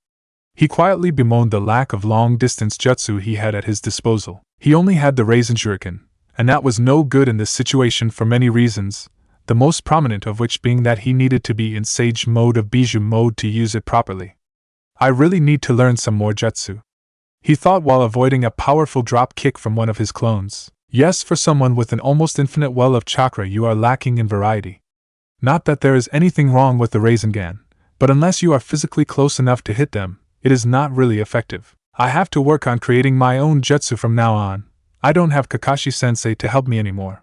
Speaker 1: He quietly bemoaned the lack of long-distance jutsu he had at his disposal. He only had the Raisin Shuriken, and that was no good in this situation for many reasons, the most prominent of which being that he needed to be in Sage mode of Bijou mode to use it properly. "I really need to learn some more jutsu," he thought while avoiding a powerful drop kick from one of his clones. Yes, for someone with an almost infinite well of chakra you are lacking in variety. Not that there is anything wrong with the Rasengan, but unless you are physically close enough to hit them, it is not really effective. "I have to work on creating my own jutsu from now on. I don't have Kakashi-sensei to help me anymore."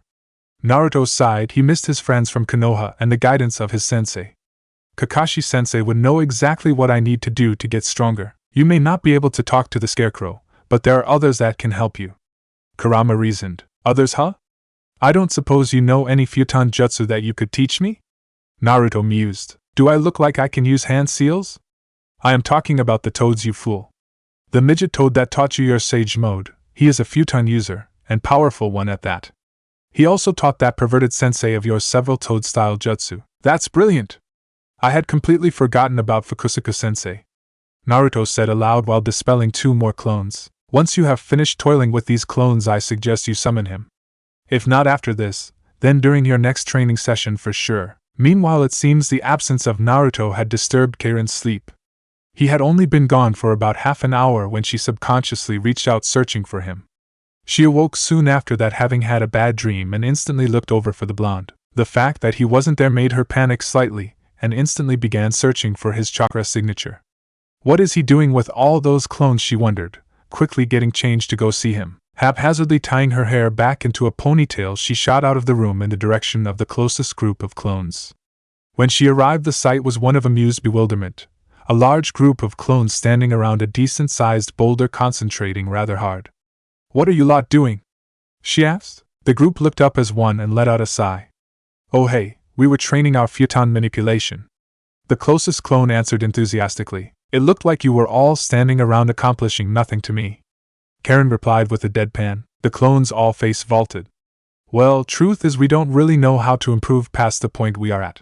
Speaker 1: Naruto sighed. He missed his friends from Konoha and the guidance of his sensei. "Kakashi-sensei would know exactly what I need to do to get stronger. You may not be able to talk to the scarecrow, but there are others that can help you," Kurama reasoned. "Others, huh? I don't suppose you know any futon jutsu that you could teach me?" Naruto mused. "Do I look like I can use hand seals?" "I am talking about the toads, you fool. The midget toad that taught you your sage mode. He is a futon user, and powerful one at that. He also taught that perverted sensei of yours several toad-style jutsu." "That's brilliant! I had completely forgotten about Fukusuka-sensei," Naruto said aloud while dispelling 2 more clones. "Once you have finished toiling with these clones, I suggest you summon him. If not after this, then during your next training session for sure." Meanwhile, it seems the absence of Naruto had disturbed Karen's sleep. He had only been gone for about half an hour when she subconsciously reached out searching for him. She awoke soon after that, having had a bad dream, and instantly looked over for the blonde. The fact that he wasn't there made her panic slightly, and instantly began searching for his chakra signature. "What is he doing with all those clones?" she wondered, quickly getting changed to go see him. Haphazardly tying her hair back into a ponytail, she shot out of the room in the direction of the closest group of clones. When she arrived, the sight was one of amused bewilderment. A large group of clones standing around a decent-sized boulder concentrating rather hard. "What are you lot doing?" she asked. The group looked up as one and let out a sigh. "Oh hey, we were training our futon manipulation," the closest clone answered enthusiastically. "It looked like you were all standing around accomplishing nothing to me," Karen replied with a deadpan. The clones all face vaulted. "Well, truth is we don't really know how to improve past the point we are at."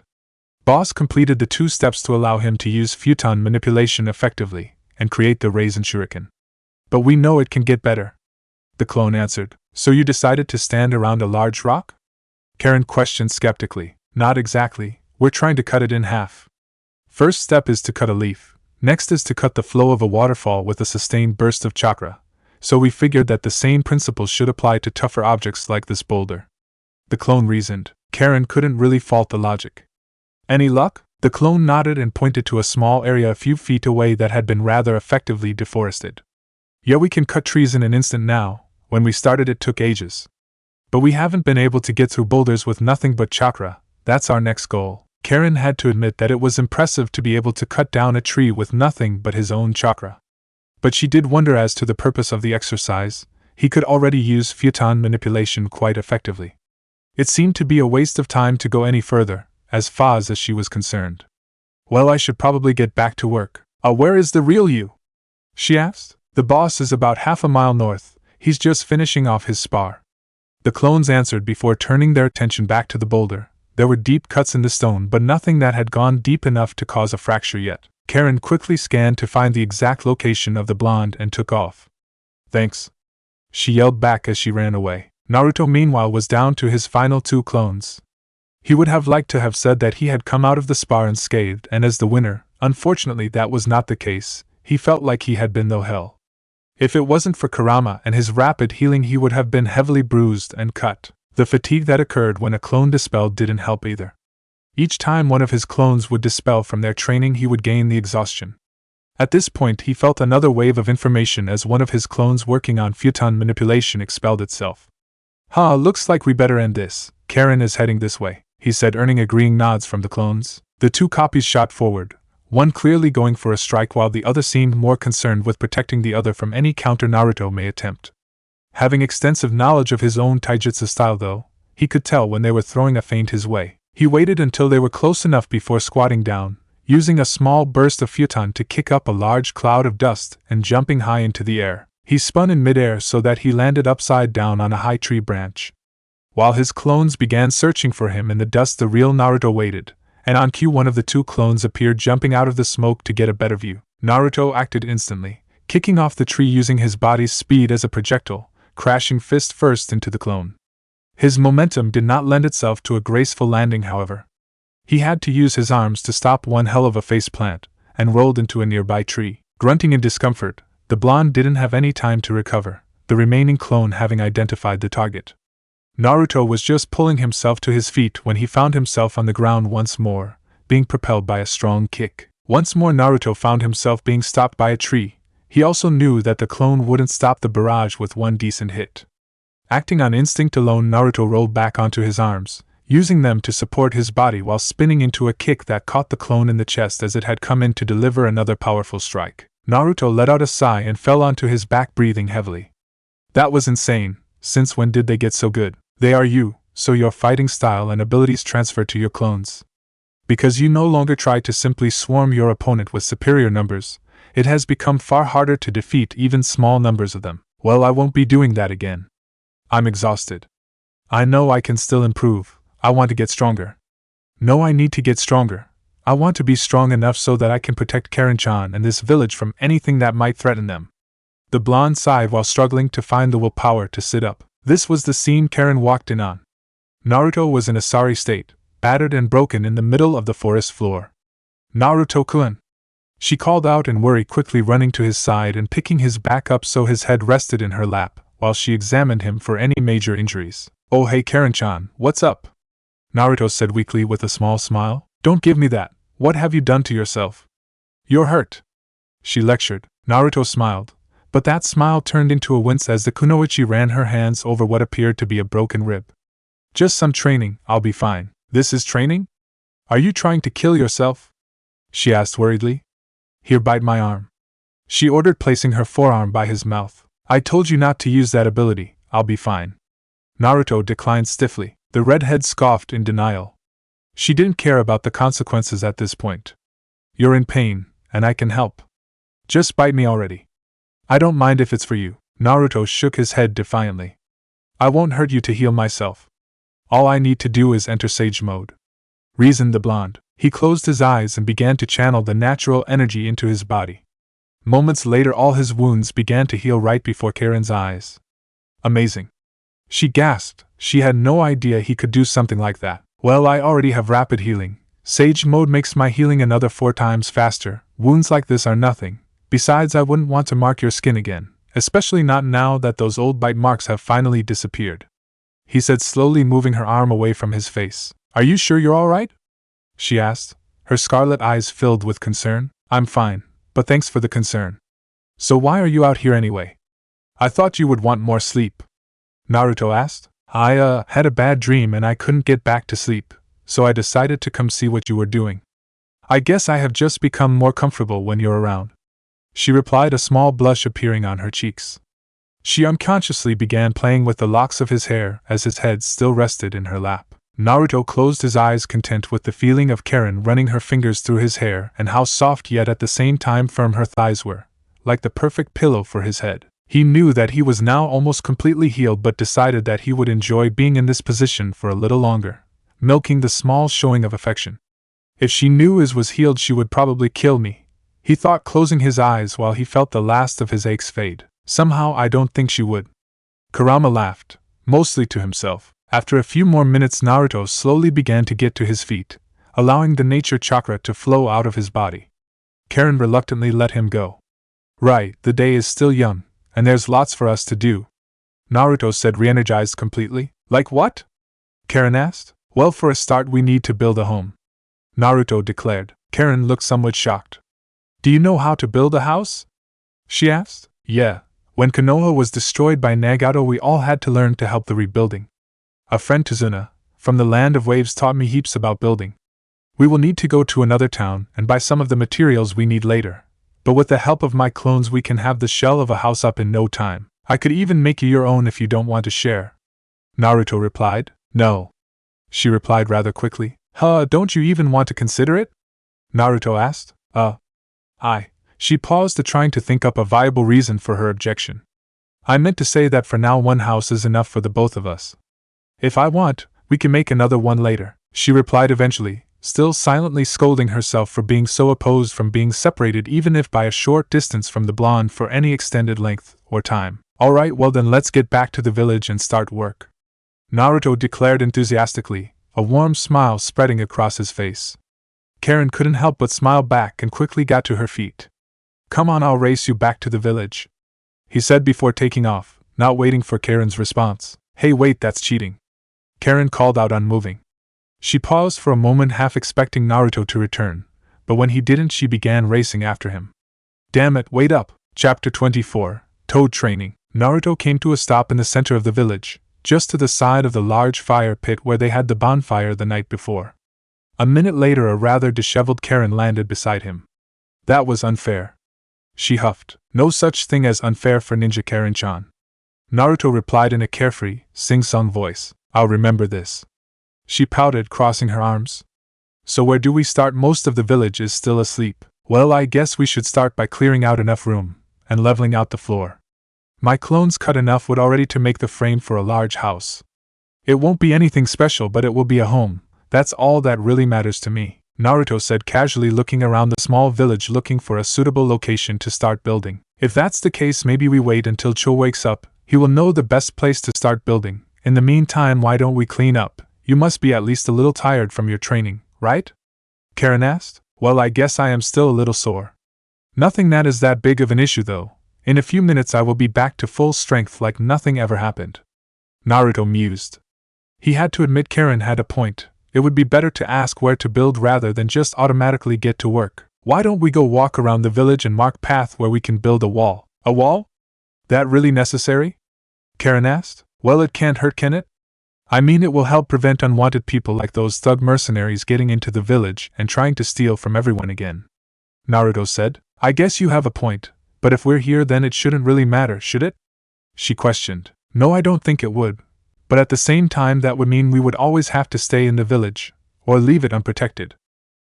Speaker 1: Boss completed the 2 steps to allow him to use futon manipulation effectively, and create the Raisin Shuriken. "But we know it can get better," the clone answered. "So you decided to stand around a large rock?" Karen questioned skeptically. "Not exactly, we're trying to cut it in half. First step is to cut a leaf, next is to cut the flow of a waterfall with a sustained burst of chakra, so we figured that the same principles should apply to tougher objects like this boulder," the clone reasoned. Karen couldn't really fault the logic. "Any luck?" The clone nodded and pointed to a small area a few feet away that had been rather effectively deforested. "Yeah, we can cut trees in an instant now. When we started it took ages. But we haven't been able to get through boulders with nothing but chakra. That's our next goal." Karen had to admit that it was impressive to be able to cut down a tree with nothing but his own chakra. But she did wonder as to the purpose of the exercise. He could already use photon manipulation quite effectively. It seemed to be a waste of time to go any further, as far as she was concerned. Well, I should probably get back to work. Where is the real you? She asked. The boss is about half a mile north. He's just finishing off his spar. The clones answered before turning their attention back to the boulder. There were deep cuts in the stone, but nothing that had gone deep enough to cause a fracture yet. Karen quickly scanned to find the exact location of the blonde and took off. Thanks, she yelled back as she ran away. Naruto meanwhile was down to his final 2 clones. He would have liked to have said that he had come out of the spar unscathed and as the winner. Unfortunately that was not the case. He felt like he had been though hell. If it wasn't for Kurama and his rapid healing he would have been heavily bruised and cut. The fatigue that occurred when a clone dispelled didn't help either. Each time one of his clones would dispel from their training he would gain the exhaustion. At this point he felt another wave of information as one of his clones working on photon manipulation expelled itself. Looks like we better end this. Karen is heading this way, he said, earning agreeing nods from the clones. The 2 copies shot forward, one clearly going for a strike while the other seemed more concerned with protecting the other from any counter Naruto may attempt. Having extensive knowledge of his own taijutsu style though, he could tell when they were throwing a feint his way. He waited until they were close enough before squatting down, using a small burst of photon to kick up a large cloud of dust and jumping high into the air. He spun in midair so that he landed upside down on a high tree branch. While his clones began searching for him in the dust, the real Naruto waited, and on cue one of the 2 clones appeared jumping out of the smoke to get a better view. Naruto acted instantly, kicking off the tree using his body's speed as a projectile, crashing fist first into the clone. His momentum did not lend itself to a graceful landing, however. He had to use his arms to stop one hell of a face plant, and rolled into a nearby tree. Grunting in discomfort, the blonde didn't have any time to recover, the remaining clone having identified the target. Naruto was just pulling himself to his feet when he found himself on the ground once more, being propelled by a strong kick. Once more Naruto found himself being stopped by a tree. He also knew that the clone wouldn't stop the barrage with one decent hit. Acting on instinct alone, Naruto rolled back onto his arms, using them to support his body while spinning into a kick that caught the clone in the chest as it had come in to deliver another powerful strike. Naruto let out a sigh and fell onto his back, breathing heavily. That was insane. Since when did they get so good? They are you, so your fighting style and abilities transfer to your clones. Because you no longer try to simply swarm your opponent with superior numbers, it has become far harder to defeat even small numbers of them. Well, I won't be doing that again. I'm exhausted. I know I can still improve. I want to get stronger. No, I need to get stronger. I want to be strong enough so that I can protect Karen-chan and this village from anything that might threaten them. The blonde sighed while struggling to find the willpower to sit up. This was the scene Karen walked in on. Naruto was in a sorry state, battered and broken in the middle of the forest floor. Naruto-kun! She called out in worry, quickly running to his side and picking his back up so his head rested in her lap, while she examined him for any major injuries. Oh hey Karen-chan, what's up? Naruto said weakly with a small smile. Don't give me that. What have you done to yourself? You're hurt, she lectured. Naruto smiled, but that smile turned into a wince as the kunoichi ran her hands over what appeared to be a broken rib. Just some training, I'll be fine. This is training? Are you trying to kill yourself? She asked worriedly. Here, bite my arm, she ordered, placing her forearm by his mouth. I told you not to use that ability. I'll be fine. Naruto declined stiffly. The redhead scoffed in denial. She didn't care about the consequences at this point. You're in pain, and I can help. Just bite me already. I don't mind if it's for you. Naruto shook his head defiantly. I won't hurt you to heal myself. All I need to do is enter sage mode, reasoned the blonde. He closed his eyes and began to channel the natural energy into his body. Moments later all his wounds began to heal right before Karen's eyes. Amazing, she gasped. She had no idea he could do something like that. Well, I already have rapid healing. Sage mode makes my healing another 4 times faster. Wounds like this are nothing. Besides, I wouldn't want to mark your skin again, especially not now that those old bite marks have finally disappeared, he said, slowly moving her arm away from his face. Are you sure you're all right? She asked, her scarlet eyes filled with concern. I'm fine, but thanks for the concern. So why are you out here anyway? I thought you would want more sleep, Naruto asked. I had a bad dream and I couldn't get back to sleep. so I decided to come see what you were doing. I guess I have just become more comfortable when you're around," she replied, a small blush appearing on her cheeks. She unconsciously began playing with the locks of his hair as his head still rested in her lap. Naruto closed his eyes, content with the feeling of Karen running her fingers through his hair and how soft yet at the same time firm her thighs were, like the perfect pillow for his head. He knew that he was now almost completely healed, but decided that he would enjoy being in this position for a little longer, milking the small showing of affection. If she knew his was healed, she would probably kill me, he thought, closing his eyes while he felt the last of his aches fade. Somehow I don't think she would. Kurama laughed, mostly to himself. After a few more minutes, Naruto slowly began to get to his feet, allowing the nature chakra to flow out of his body. Karen reluctantly let him go. "Right, the day is still young, and there's lots for us to do," Naruto said, re-energized completely. "Like what?" Karen asked. "Well, for a start we need to build a home," Naruto declared. Karen looked somewhat shocked. "Do you know how to build a house?" she asked. "Yeah. When Konoha was destroyed by Nagato, we all had to learn to help the rebuilding. A friend Tazuna, from the Land of Waves, taught me heaps about building. We will need to go to another town and buy some of the materials we need later, but with the help of my clones we can have the shell of a house up in no time. I could even make you your own if you don't want to share," Naruto replied. "No," she replied rather quickly. Don't you even want to consider it?" Naruto asked. She paused, trying to think up a viable reason for her objection. "I meant to say that for now one house is enough for the both of us. If I want, we can make another one later," she replied eventually, still silently scolding herself for being so opposed from being separated, even if by a short distance, from the blonde for any extended length or time. "Alright, well then let's get back to the village and start work," Naruto declared enthusiastically, a warm smile spreading across his face. Karen couldn't help but smile back and quickly got to her feet. "Come on, I'll race you back to the village," he said before taking off, not waiting for Karen's response. "Hey, wait, that's cheating," Karen called out, unmoving. She paused for a moment, half expecting Naruto to return, but when he didn't, she began racing after him. "Damn it, wait up!" Chapter 24, Toad Training. Naruto came to a stop in the center of the village, just to the side of the large fire pit where they had the bonfire the night before. A minute later, a rather disheveled Karen landed beside him. "That was unfair," she huffed. "No such thing as unfair for Ninja Karen-chan," Naruto replied in a carefree, sing-song voice. "I'll remember this," she pouted, crossing her arms. "So where do we start? Most of the village is still asleep." "Well, I guess we should start by clearing out enough room and leveling out the floor. My clones cut enough wood already to make the frame for a large house. It won't be anything special, but it will be a home. That's all that really matters to me," Naruto said, casually looking around the small village looking for a suitable location to start building. "If that's the case, maybe we wait until Cho wakes up. He will know the best place to start building. In the meantime, why don't we clean up? You must be at least a little tired from your training, right?" Karen asked. "Well, I guess I am still a little sore. Nothing that is that big of an issue though. In a few minutes I will be back to full strength like nothing ever happened," Naruto mused. He had to admit Karen had a point. It would be better to ask where to build rather than just automatically get to work. "Why don't we go walk around the village and mark path where we can build a wall?" "A wall? That really necessary?" Karen asked. "Well, it can't hurt, can it? I mean, it will help prevent unwanted people like those thug mercenaries getting into the village and trying to steal from everyone again," Naruto said. "I guess you have a point, but if we're here then it shouldn't really matter, should it?" she questioned. "No, I don't think it would. But at the same time that would mean we would always have to stay in the village, or leave it unprotected.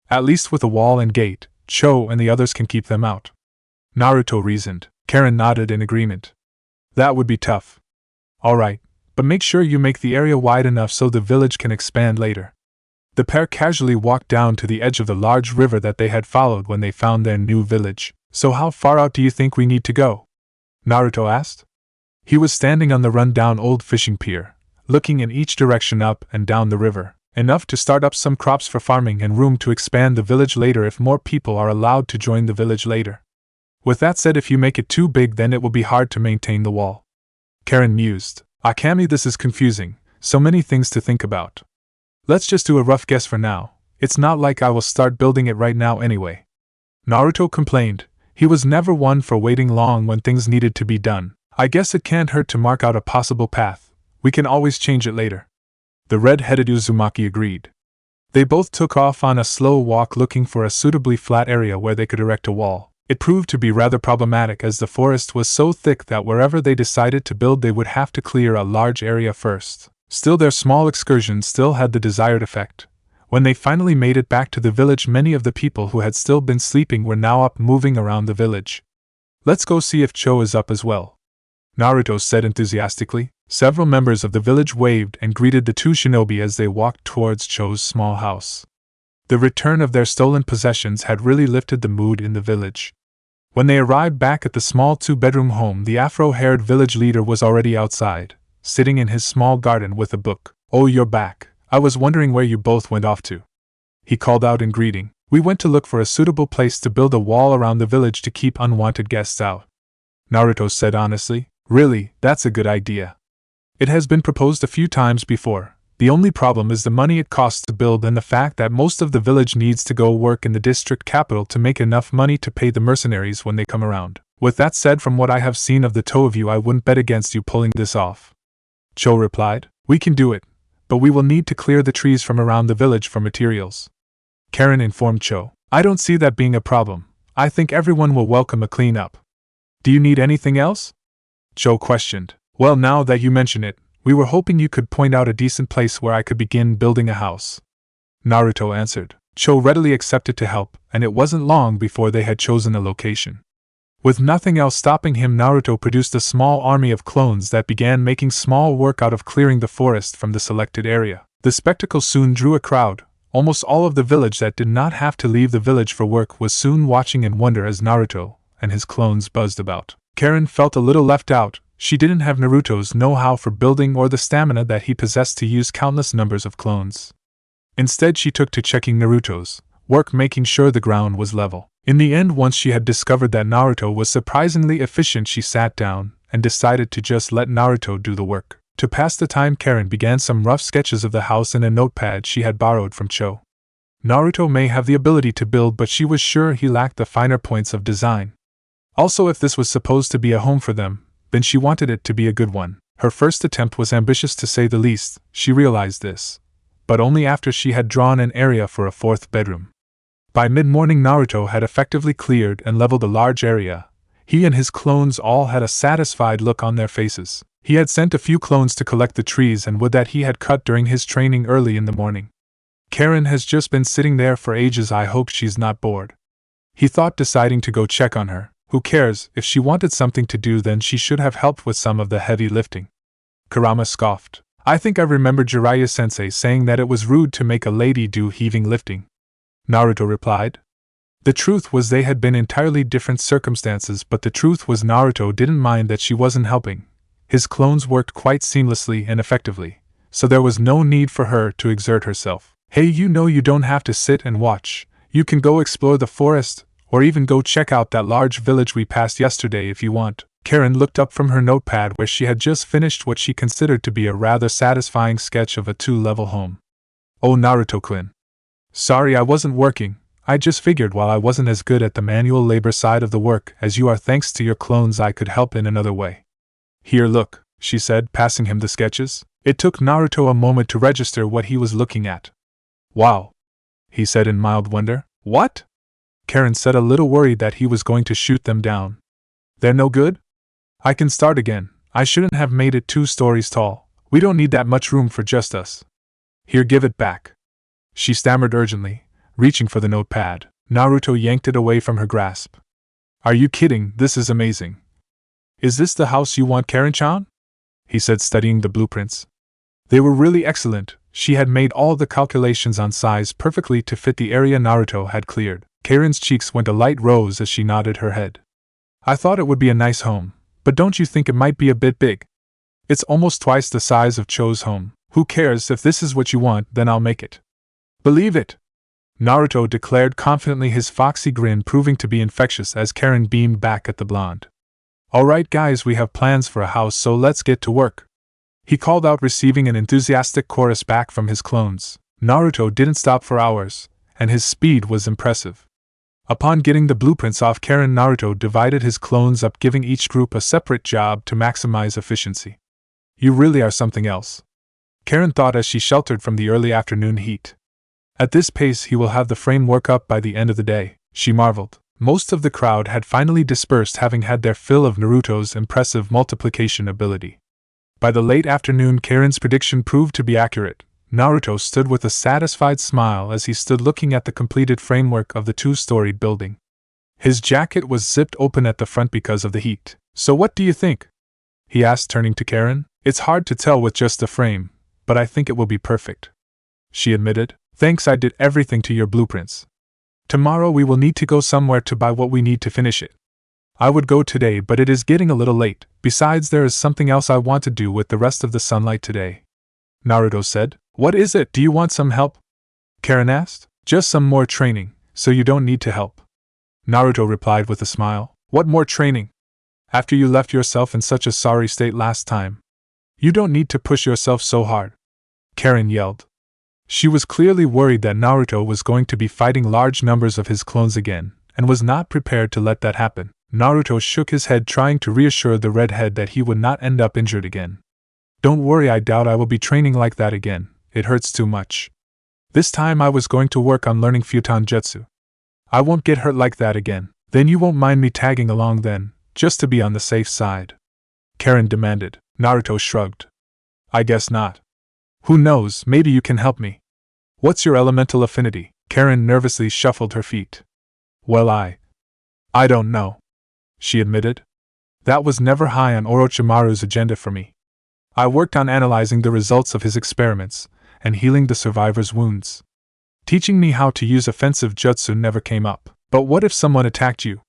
Speaker 1: At least with a wall and gate, Cho and the others can keep them out," Naruto reasoned. Karen nodded in agreement. "That would be tough. Alright, but make sure you make the area wide enough so the village can expand later." The pair casually walked down to the edge of the large river that they had followed when they found their new village. "So how far out do you think we need to go?" Naruto asked. He was standing on the run-down old fishing pier, looking in each direction up and down the river. "Enough to start up some crops for farming and room to expand the village later if more people are allowed to join the village later. With that said, if you make it too big then it will be hard to maintain the wall," Karen mused. "Akami, this is confusing, so many things to think about. Let's just do a rough guess for now. It's not like I will start building it right now anyway," Naruto complained. He was never one for waiting long when things needed to be done. "I guess it can't hurt to mark out a possible path. We can always change it later," the red-headed Uzumaki agreed. They both took off on a slow walk looking for a suitably flat area where they could erect a wall. It proved to be rather problematic as the forest was so thick that wherever they decided to build they would have to clear a large area first. Still, their small excursion still had the desired effect. When they finally made it back to the village, many of the people who had still been sleeping were now up moving around the village. "Let's go see if Cho is up as well," Naruto said enthusiastically. Several members of the village waved and greeted the two shinobi as they walked towards Cho's small house. The return of their stolen possessions had really lifted the mood in the village. When they arrived back at the small two-bedroom home, the afro-haired village leader was already outside, sitting in his small garden with a book. "Oh, you're back. I was wondering where you both went off to," he called out in greeting. "We went to look for a suitable place to build a wall around the village to keep unwanted guests out," Naruto said honestly. "Really, that's a good idea. It has been proposed a few times before. The only problem is the money it costs to build and the fact that most of the village needs to go work in the district capital to make enough money to pay the mercenaries when they come around. With that said, from what I have seen of the two of you, I wouldn't bet against you pulling this off," Cho replied. "We can do it, but we will need to clear the trees from around the village for materials," Karen informed Cho. "I don't see that being a problem. I think everyone will welcome a clean-up." "Do you need anything else?" Cho questioned. "Well, now that you mention it, we were hoping you could point out a decent place where I could begin building a house," Naruto answered. Cho readily accepted to help, and it wasn't long before they had chosen a location. With nothing else stopping him, Naruto produced a small army of clones that began making small work out of clearing the forest from the selected area. The spectacle soon drew a crowd. Almost all of the village that did not have to leave the village for work was soon watching in wonder as Naruto and his clones buzzed about. Karen felt a little left out. She didn't have Naruto's know-how for building or the stamina that he possessed to use countless numbers of clones. Instead, she took to checking Naruto's work, making sure the ground was level. In the end, once she had discovered that Naruto was surprisingly efficient, she sat down and decided to just let Naruto do the work. To pass the time, Karen began some rough sketches of the house in a notepad she had borrowed from Cho. Naruto may have the ability to build, but she was sure he lacked the finer points of design. Also, if this was supposed to be a home for them, then she wanted it to be a good one. Her first attempt was ambitious to say the least. She realized this, but only after she had drawn an area for a fourth bedroom. By mid-morning, Naruto had effectively cleared and leveled a large area. He and his clones all had a satisfied look on their faces. He had sent a few clones to collect the trees and wood that he had cut during his training early in the morning. "Karen has just been sitting there for ages. I hope she's not bored," he thought, deciding to go check on her. Who cares? If she wanted something to do, then she should have helped with some of the heavy lifting. Kurama scoffed. "I think I remember Jiraiya-sensei saying that it was rude to make a lady do heaving lifting," Naruto replied. The truth was they had been entirely different circumstances, but the truth was Naruto didn't mind that she wasn't helping. His clones worked quite seamlessly and effectively, so there was no need for her to exert herself. "Hey, you don't have to sit and watch. You can go explore the forest, or even go check out that large village we passed yesterday if you want." Karen looked up from her notepad where she had just finished what she considered to be a rather satisfying sketch of a two-level home. "Oh, Naruto-kun. Sorry I wasn't working. I just figured while I wasn't as good at the manual labor side of the work as you are thanks to your clones, I could help in another way." "Here, look," she said, passing him the sketches. It took Naruto a moment to register what he was looking at. "Wow," he said in mild wonder. "What?" Karen said, a little worried that he was going to shoot them down. "They're no good? I can start again. I shouldn't have made it 2 stories tall. We don't need that much room for just us." "Here, give it back," she stammered urgently, reaching for the notepad. Naruto yanked it away from her grasp. "Are you kidding? This is amazing." "Is this the house you want, Karen-chan?" he said, studying the blueprints. They were really excellent. She had made all the calculations on size perfectly to fit the area Naruto had cleared. Karen's cheeks went a light rose as she nodded her head. "I thought it would be a nice home, but don't you think it might be a bit big? It's almost twice the size of Cho's home." "Who cares? If this is what you want, then I'll make it." "Believe it," Naruto declared confidently, his foxy grin proving to be infectious as Karen beamed back at the blonde. "Alright guys, we have plans for a house, so let's get to work," he called out, receiving an enthusiastic chorus back from his clones. Naruto didn't stop for hours, and his speed was impressive. Upon getting the blueprints off Karen, Naruto divided his clones up, giving each group a separate job to maximize efficiency. "You really are something else," Karen thought as she sheltered from the early afternoon heat. At this pace he will have the framework up by the end of the day, she marveled. Most of the crowd had finally dispersed, having had their fill of Naruto's impressive multiplication ability. By the late afternoon, Karen's prediction proved to be accurate. Naruto stood with a satisfied smile as he stood looking at the completed framework of the two-storied building. His jacket was zipped open at the front because of the heat. "So what do you think?" he asked, turning to Karen. "It's hard to tell with just the frame, but I think it will be perfect," she admitted. "Thanks, I did everything to your blueprints. Tomorrow we will need to go somewhere to buy what we need to finish it. I would go today, but it is getting a little late. Besides, there is something else I want to do with the rest of the sunlight today," Naruto said. "What is it? Do you want some help?" Karen asked. "Just some more training, so you don't need to help," Naruto replied with a smile. "What more training? After you left yourself in such a sorry state last time. You don't need to push yourself so hard," Karen yelled. She was clearly worried that Naruto was going to be fighting large numbers of his clones again, and was not prepared to let that happen. Naruto shook his head, trying to reassure the redhead that he would not end up injured again. "Don't worry, I doubt I will be training like that again. It hurts too much. This time I was going to work on learning Futon Jutsu. I won't get hurt like that again." "Then you won't mind me tagging along then, just to be on the safe side?" Karen demanded. Naruto shrugged. "I guess not. Who knows, maybe you can help me." "What's your elemental affinity?" Karen nervously shuffled her feet. "Well, I don't know," she admitted. "That was never high on Orochimaru's agenda for me. I worked on analyzing the results of his experiments, and healing the survivors' wounds. Teaching me how to use offensive jutsu never came up." "But what if someone attacked you?"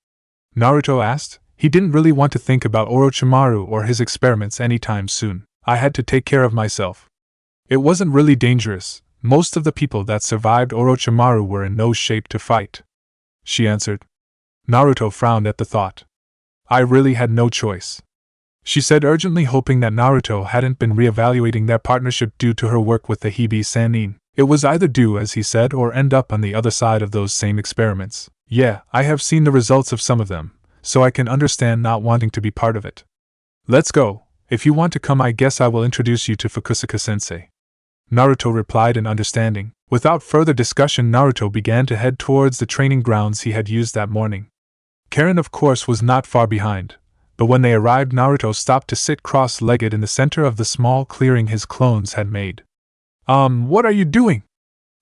Speaker 1: Naruto asked. He didn't really want to think about Orochimaru or his experiments anytime soon. "I had to take care of myself. It wasn't really dangerous. Most of the people that survived Orochimaru were in no shape to fight," she answered. Naruto frowned at the thought. "I really had no choice," she said urgently, hoping that Naruto hadn't been reevaluating their partnership due to her work with the Hibi Sannin. It was either do as he said or end up on the other side of those same experiments. "Yeah, I have seen the results of some of them, so I can understand not wanting to be part of it. Let's go. If you want to come, I guess I will introduce you to Fukusuka-sensei," Naruto replied in understanding. Without further discussion, Naruto began to head towards the training grounds he had used that morning. Karen, of course, was not far behind, but when they arrived, Naruto stopped to sit cross-legged in the center of the small clearing his clones had made. What are you doing?"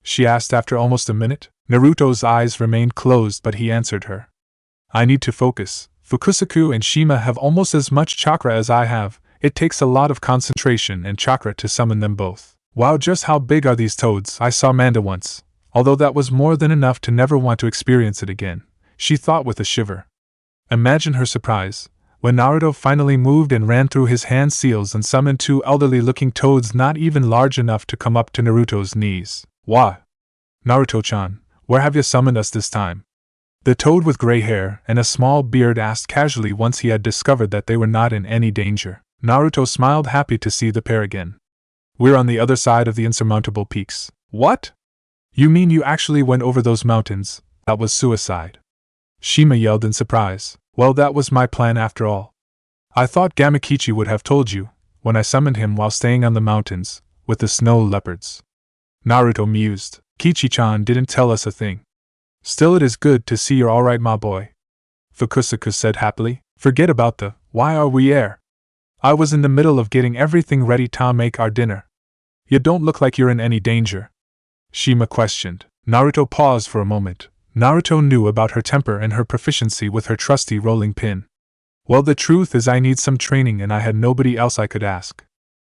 Speaker 1: she asked after almost a minute. Naruto's eyes remained closed, but he answered her. "I need to focus. Fukusuku and Shima have almost as much chakra as I have. It takes a lot of concentration and chakra to summon them both." "Wow, just how big are these toads? I saw Manda once, although that was more than enough to never want to experience it again," she thought with a shiver. Imagine her surprise when Naruto finally moved and ran through his hand seals and summoned two elderly-looking toads not even large enough to come up to Naruto's knees. "Why, Naruto-chan, where have you summoned us this time?" The toad with gray hair and a small beard asked casually once he had discovered that they were not in any danger. Naruto smiled, happy to see the pair again. "We're on the other side of the insurmountable peaks." "What? You mean you actually went over those mountains? That was suicide," Shima yelled in surprise. "Well, that was my plan after all. I thought Gamakichi would have told you, when I summoned him while staying on the mountains, with the snow leopards." Naruto mused. "Kichi-chan didn't tell us a thing. Still, it is good to see you're alright, my boy," Fukusuka said happily. "Forget about the, why are we here? I was in the middle of getting everything ready to make our dinner." "You don't look like you're in any danger," Shima questioned. Naruto paused for a moment. Naruto knew about her temper and her proficiency with her trusty rolling pin. "Well, the truth is I need some training and I had nobody else I could ask,"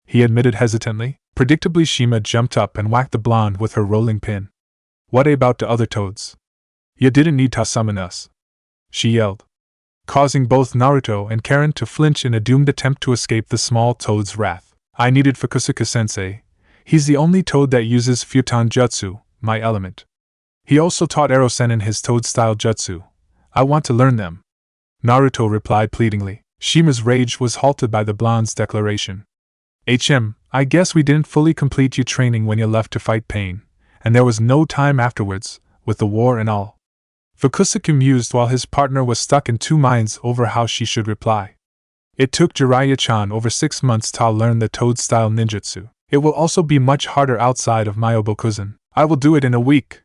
Speaker 1: he admitted hesitantly. Predictably, Shima jumped up and whacked the blonde with her rolling pin. "What about the other toads? You didn't need to summon us," she yelled, causing both Naruto and Karen to flinch in a doomed attempt to escape the small toad's wrath. "I needed Fukusuka-sensei. He's the only toad that uses Futon Jutsu, my element. He also taught Ero-sen his toad-style jutsu. I want to learn them," Naruto replied pleadingly. Shima's rage was halted by the blonde's declaration. I guess we didn't fully complete your training when you left to fight pain, and there was no time afterwards, with the war and all." Fukusuka mused while his partner was stuck in two minds over how she should reply. "It took Jiraiya-chan over 6 months to learn the toad-style ninjutsu. It will also be much harder outside of Myobokuzen. I will do it in a week,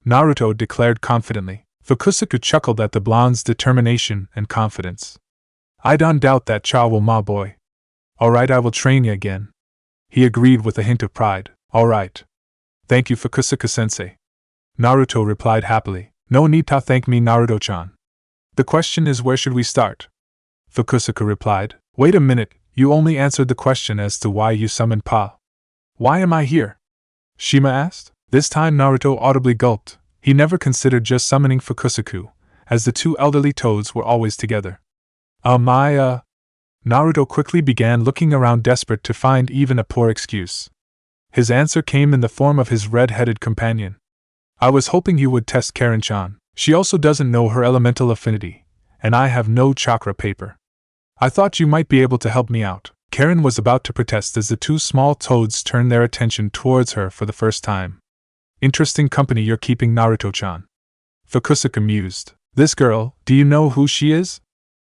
Speaker 1: Naruto declared confidently. Fukusaku chuckled at the blonde's determination and confidence. I don't doubt that Cha will, ma boy. Alright, I will train you again. He agreed with a hint of pride. Alright. Thank you, Fukusaku-sensei. Naruto replied happily. No need to thank me, Naruto-chan. The question is, where should we start? Fukusaku replied. Wait a minute, you only answered the question as to why you summoned Pa. Why am I here? Shima asked. This time Naruto audibly gulped. He never considered just summoning Fukusaku, as the two elderly toads were always together. Naruto quickly began looking around, desperate to find even a poor excuse. His answer came in the form of his red-headed companion. I was hoping you would test Karen-chan. She also doesn't know her elemental affinity, and I have no chakra paper. I thought you might be able to help me out. Karen was about to protest as the two small toads turned their attention towards her for the first time. Interesting company you're keeping, Naruto-chan. Fukusaku mused. This girl, do you know who she is?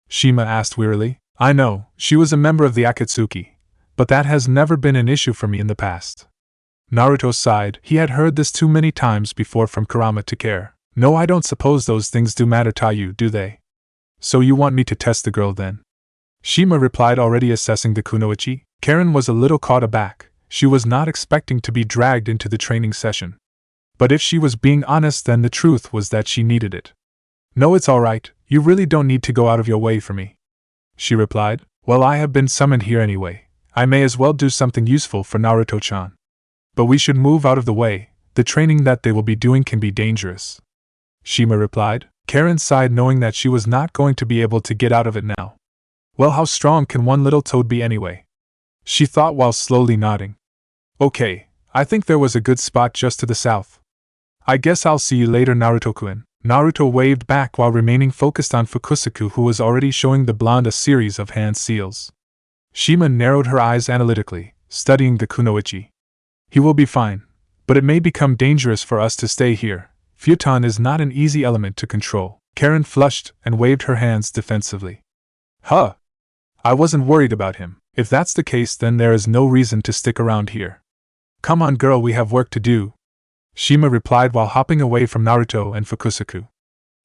Speaker 1: Shima asked wearily. I know, she was a member of the Akatsuki, but that has never been an issue for me in the past. Naruto sighed. He had heard this too many times before from Kurama to care. No, I don't suppose those things do matter to you, do they? So you want me to test the girl then? Shima replied, already assessing the kunoichi. Karen was a little caught aback. She was not expecting to be dragged into the training session. But if she was being honest, then the truth was that she needed it. No, it's alright, you really don't need to go out of your way for me, she replied. Well, I have been summoned here anyway. I may as well do something useful for Naruto-chan. But we should move out of the way. The training that they will be doing can be dangerous, Shima replied. Karen sighed, knowing that she was not going to be able to get out of it now. Well, how strong can one little toad be anyway? She thought while slowly nodding. Okay, I think there was a good spot just to the south. I guess I'll see you later, Naruto-kun. Naruto waved back while remaining focused on Fukusaku, who was already showing the blonde a series of hand seals. Shima narrowed her eyes analytically, studying the kunoichi. He will be fine, but it may become dangerous for us to stay here. Futon is not an easy element to control. Karen flushed and waved her hands defensively. Huh! I wasn't worried about him. If that's the case, then there is no reason to stick around here. Come on, girl, we have work to do, Shima replied while hopping away from Naruto and Fukusaku.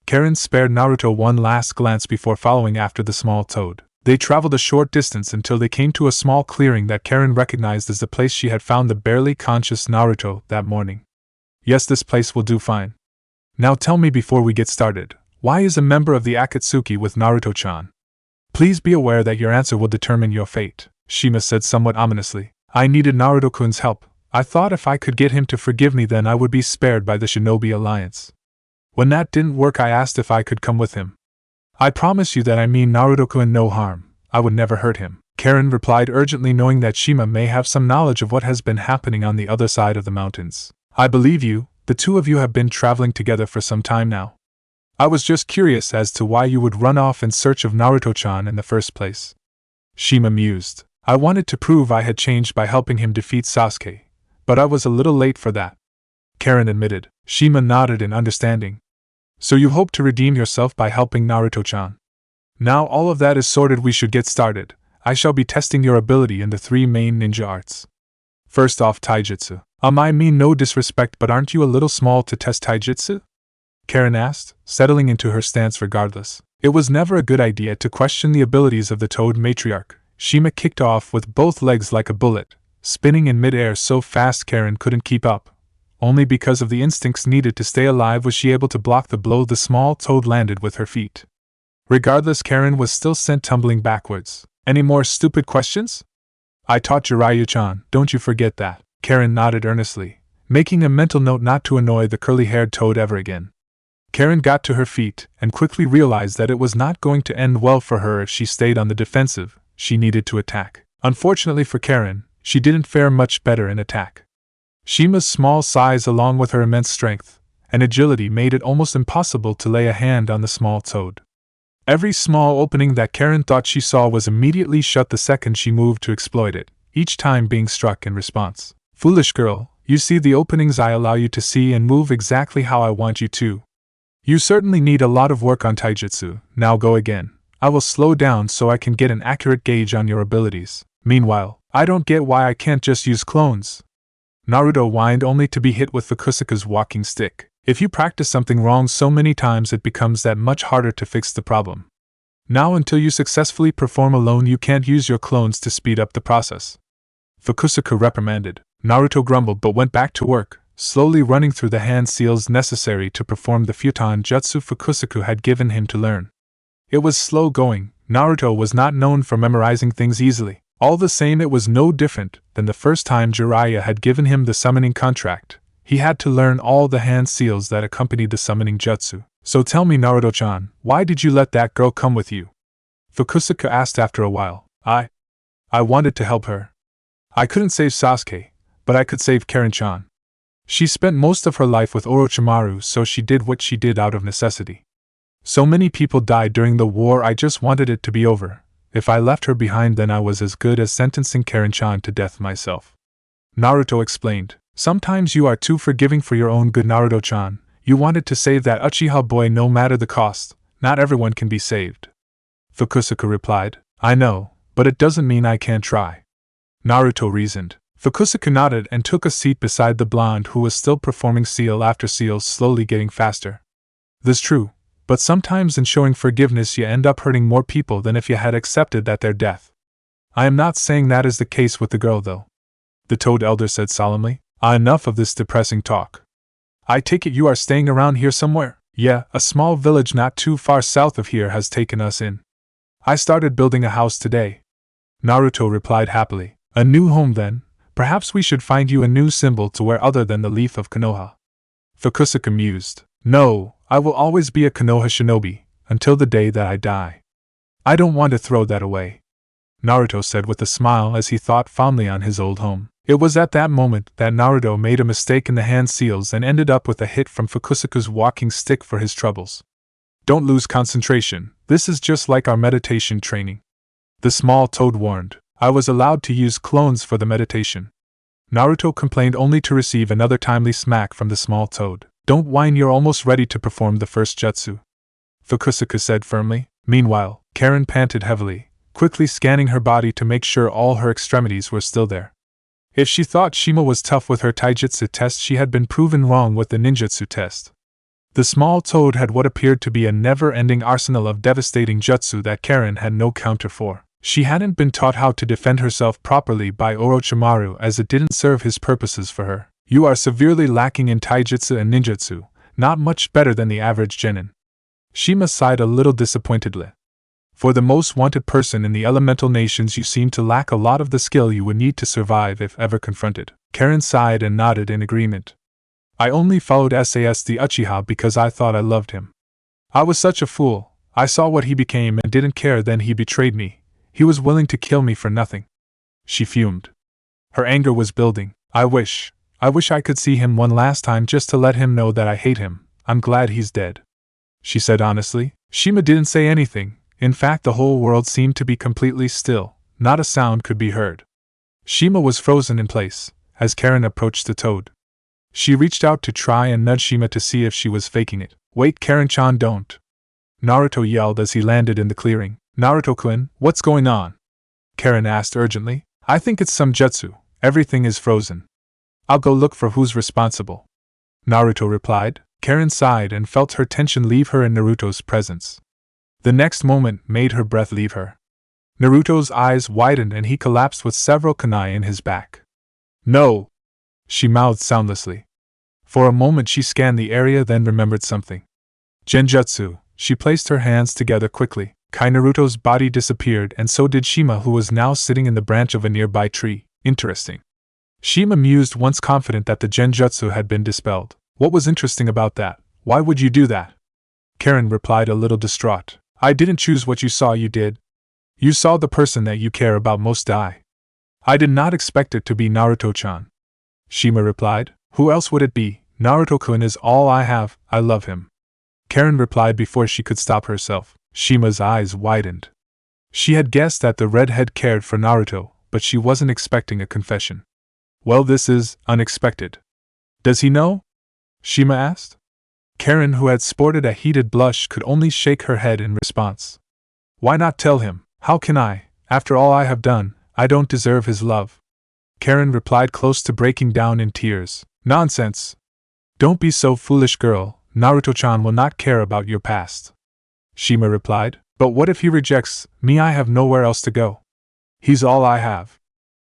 Speaker 1: Karen spared Naruto one last glance before following after the small toad. They traveled a short distance until they came to a small clearing that Karen recognized as the place she had found the barely conscious Naruto that morning. Yes, this place will do fine. Now tell me before we get started, why is a member of the Akatsuki with Naruto-chan? Please be aware that your answer will determine your fate, Shima said somewhat ominously. I needed Naruto-kun's help. I thought if I could get him to forgive me, then I would be spared by the Shinobi Alliance. When that didn't work, I asked if I could come with him. I promise you that I mean Naruto-kun no harm. I would never hurt him, Karen replied urgently, knowing that Shima may have some knowledge of what has been happening on the other side of the mountains. I believe you. The two of you have been traveling together for some time now. I was just curious as to why you would run off in search of Naruto-chan in the first place. Shima mused. I wanted to prove I had changed by helping him defeat Sasuke, but I was a little late for that, Karen admitted. Shima nodded in understanding. So you hope to redeem yourself by helping Naruto-chan. Now all of that is sorted, we should get started. I shall be testing your ability in the three main ninja arts. First off, taijutsu. I mean no disrespect, but aren't you a little small to test taijutsu? Karen asked, settling into her stance regardless. It was never a good idea to question the abilities of the Toad Matriarch. Shima kicked off with both legs like a bullet, spinning in mid-air so fast Karen couldn't keep up. Only because of the instincts needed to stay alive was she able to block the blow the small toad landed with her feet. Regardless, Karen was still sent tumbling backwards. Any more stupid questions? I taught Jiraiya-chan, don't you forget that. Karen nodded earnestly, making a mental note not to annoy the curly-haired toad ever again. Karen got to her feet and quickly realized that it was not going to end well for her if she stayed on the defensive. She needed to attack. Unfortunately for Karen, she didn't fare much better in attack. Shima's small size along with her immense strength and agility made it almost impossible to lay a hand on the small toad. Every small opening that Karen thought she saw was immediately shut the second she moved to exploit it, each time being struck in response. Foolish girl, you see the openings I allow you to see and move exactly how I want you to. You certainly need a lot of work on taijutsu. Now go again. I will slow down so I can get an accurate gauge on your abilities. Meanwhile, I don't get why I can't just use clones. Naruto whined only to be hit with Fukusuka's walking stick. If you practice something wrong so many times it becomes that much harder to fix the problem. Now until you successfully perform alone you can't use your clones to speed up the process. Fukusuka reprimanded. Naruto grumbled but went back to work, slowly running through the hand seals necessary to perform the futon jutsu Fukusuka had given him to learn. It was slow going. Naruto was not known for memorizing things easily. All the same, it was no different than the first time Jiraiya had given him the summoning contract. He had to learn all the hand seals that accompanied the summoning jutsu. So tell me, Naruto-chan, why did you let that girl come with you? Fukusuka asked after a while. I wanted to help her. I couldn't save Sasuke, but I could save Karen-chan. She spent most of her life with Orochimaru, so she did what she did out of necessity. So many people died during the war, I just wanted it to be over. If I left her behind then I was as good as sentencing Karen-chan to death myself. Naruto explained. Sometimes you are too forgiving for your own good, Naruto-chan. You wanted to save that Uchiha boy no matter the cost. Not everyone can be saved. Fukusuka replied. I know, but it doesn't mean I can't try. Naruto reasoned. Fukusuka nodded and took a seat beside the blonde who was still performing seal after seal, slowly getting faster. That's true, but sometimes in showing forgiveness you end up hurting more people than if you had accepted that their death. I am not saying that is the case with the girl though. The Toad Elder said solemnly. Enough of this depressing talk. I take it you are staying around here somewhere? Yeah, a small village not too far south of here has taken us in. I started building a house today. Naruto replied happily. A new home then? Perhaps we should find you a new symbol to wear other than the leaf of Konoha. Fukusuka mused. No, I will always be a Konoha shinobi, until the day that I die. I don't want to throw that away. Naruto said with a smile as he thought fondly on his old home. It was at that moment that Naruto made a mistake in the hand seals and ended up with a hit from Fukusuka's walking stick for his troubles. Don't lose concentration, this is just like our meditation training. The small toad warned. I was allowed to use clones for the meditation. Naruto complained only to receive another timely smack from the small toad. Don't whine, you're almost ready to perform the first jutsu. Fukusuka said firmly. Meanwhile, Karen panted heavily, quickly scanning her body to make sure all her extremities were still there. If she thought Shima was tough with her taijutsu test, she had been proven wrong with the ninjutsu test. The small toad had what appeared to be a never-ending arsenal of devastating jutsu that Karen had no counter for. She hadn't been taught how to defend herself properly by Orochimaru, as it didn't serve his purposes for her. You are severely lacking in taijutsu and ninjutsu, not much better than the average genin. Shima sighed a little disappointedly. For the most wanted person in the elemental nations, you seem to lack a lot of the skill you would need to survive if ever confronted. Karen sighed and nodded in agreement. I only followed SAS the Uchiha because I thought I loved him. I was such a fool. I saw what he became and didn't care. Then he betrayed me. He was willing to kill me for nothing. She fumed. Her anger was building. I wish I could see him one last time just to let him know that I hate him. I'm glad he's dead. She said honestly. Shima didn't say anything. In fact, the whole world seemed to be completely still. Not a sound could be heard. Shima was frozen in place, as Karen approached the toad. She reached out to try and nudge Shima to see if she was faking it. Wait, Karen-chan, don't. Naruto yelled as he landed in the clearing. Naruto-kun, what's going on? Karen asked urgently. I think it's some jutsu. Everything is frozen. I'll go look for who's responsible. Naruto replied. Karen sighed and felt her tension leave her in Naruto's presence. The next moment made her breath leave her. Naruto's eyes widened and he collapsed with several kunai in his back. No! She mouthed soundlessly. For a moment she scanned the area, then remembered something. Genjutsu. She placed her hands together quickly. Naruto's body disappeared and so did Shima, who was now sitting in the branch of a nearby tree. Interesting. Shima mused, once confident that the genjutsu had been dispelled. What was interesting about that? Why would you do that? Karen replied, a little distraught. I didn't choose what you saw, you did. You saw the person that you care about most die. I did not expect it to be Naruto-chan. Shima replied. Who else would it be? Naruto-kun is all I have, I love him. Karen replied before she could stop herself. Shima's eyes widened. She had guessed that the redhead cared for Naruto, but she wasn't expecting a confession. Well, this is unexpected. Does he know? Shima asked. Karen, who had sported a heated blush, could only shake her head in response. Why not tell him? How can I? After all I have done, I don't deserve his love. Karen replied, close to breaking down in tears. Nonsense! Don't be so foolish, girl. Naruto-chan will not care about your past. Shima replied. But what if he rejects me? I have nowhere else to go. He's all I have.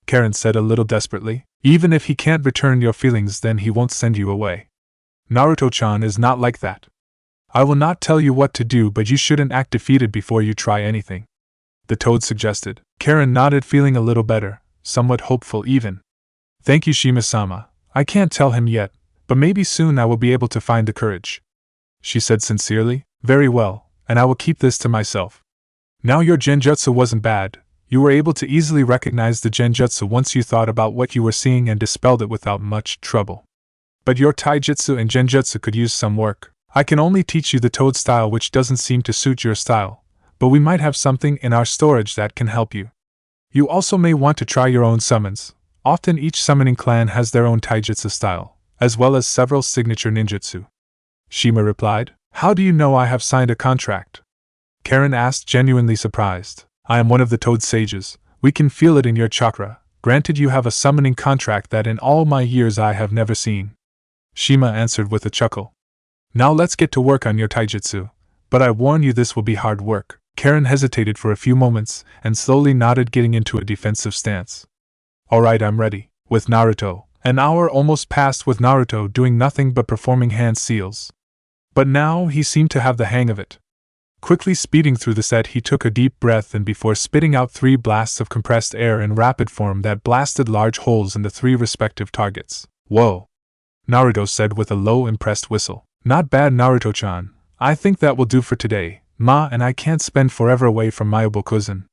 Speaker 1: Karen said a little desperately. Even if he can't return your feelings, then he won't send you away. Naruto-chan is not like that. I will not tell you what to do, but you shouldn't act defeated before you try anything. The toad suggested. Karen nodded, feeling a little better, somewhat hopeful even. Thank you, Shima-sama. I can't tell him yet, but maybe soon I will be able to find the courage. She said sincerely. Very well, and I will keep this to myself. Now your genjutsu wasn't bad. You were able to easily recognize the genjutsu once you thought about what you were seeing and dispelled it without much trouble. But your taijutsu and genjutsu could use some work. I can only teach you the toad style, which doesn't seem to suit your style, but we might have something in our storage that can help you. You also may want to try your own summons. Often each summoning clan has their own taijutsu style, as well as several signature ninjutsu. Shima replied. How do you know I have signed a contract? Karen asked, genuinely surprised. I am one of the toad sages. We can feel it in your chakra. Granted, you have a summoning contract that in all my years I have never seen. Shima answered with a chuckle. Now let's get to work on your taijutsu, but I warn you this will be hard work. Karen hesitated for a few moments and slowly nodded, getting into a defensive stance. Alright, I'm ready. With Naruto. An hour almost passed with Naruto doing nothing but performing hand seals. But now he seemed to have the hang of it. Quickly speeding through the set, he took a deep breath and before spitting out 3 blasts of compressed air in rapid form that blasted large holes in the 3 respective targets. Whoa! Naruto said with a low, impressed whistle. Not bad, Naruto-chan. I think that will do for today. Ma and I can't spend forever away from Mayubo-cousin.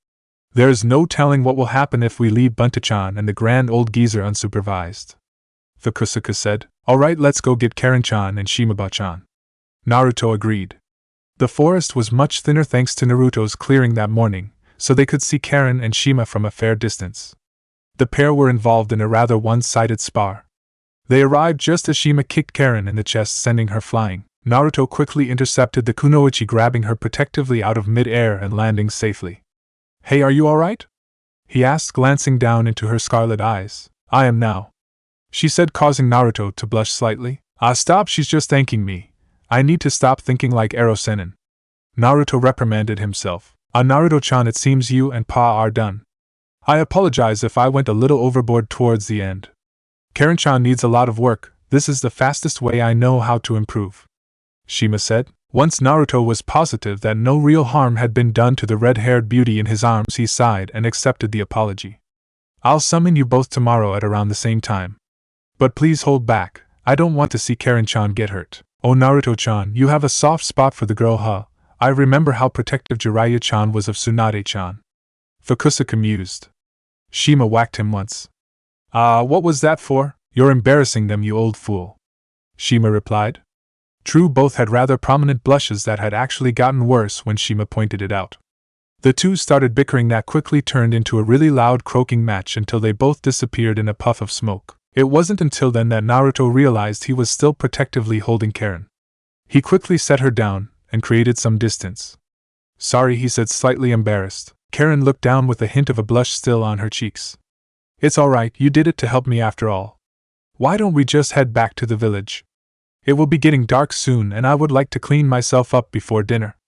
Speaker 1: There's no telling what will happen if we leave Bunta-chan and the grand old geezer unsupervised. Fukusuka said. Alright, let's go get Karen-chan and Shimaba-chan. Naruto agreed. The forest was much thinner thanks to Naruto's clearing that morning, so they could see Karen and Shima from a fair distance. The pair were involved in a rather one-sided spar. They arrived just as Shima kicked Karen in the chest, sending her flying. Naruto quickly intercepted the kunoichi, grabbing her protectively out of mid-air and landing safely. Hey, are you alright? He asked, glancing down into her scarlet eyes. I am now, she said, causing Naruto to blush slightly. Ah, stop, she's just thanking me. I need to stop thinking like Ero Sennin. Naruto reprimanded himself. Ah, Naruto-chan, it seems you and Pa are done. I apologize if I went a little overboard towards the end. Karen-chan needs a lot of work. This is the fastest way I know how to improve. Shima said. Once Naruto was positive that no real harm had been done to the red-haired beauty in his arms, he sighed and accepted the apology. I'll summon you both tomorrow at around the same time. But please hold back. I don't want to see Karen-chan get hurt. Oh, Naruto-chan, you have a soft spot for the girl, huh? I remember how protective Jiraiya-chan was of Tsunade-chan. Fukusuka mused. Shima whacked him once. What was that for? You're embarrassing them, you old fool. Shima replied. True, both had rather prominent blushes that had actually gotten worse when Shima pointed it out. The two started bickering that quickly turned into a really loud croaking match until they both disappeared in a puff of smoke. It wasn't until then that Naruto realized he was still protectively holding Karen. He quickly set her down and created some distance. Sorry, he said, slightly embarrassed. Karen looked down with a hint of a blush still on her cheeks. It's alright, you did it to help me after all. Why don't we just head back to the village? It will be getting dark soon and I would like to clean myself up before dinner.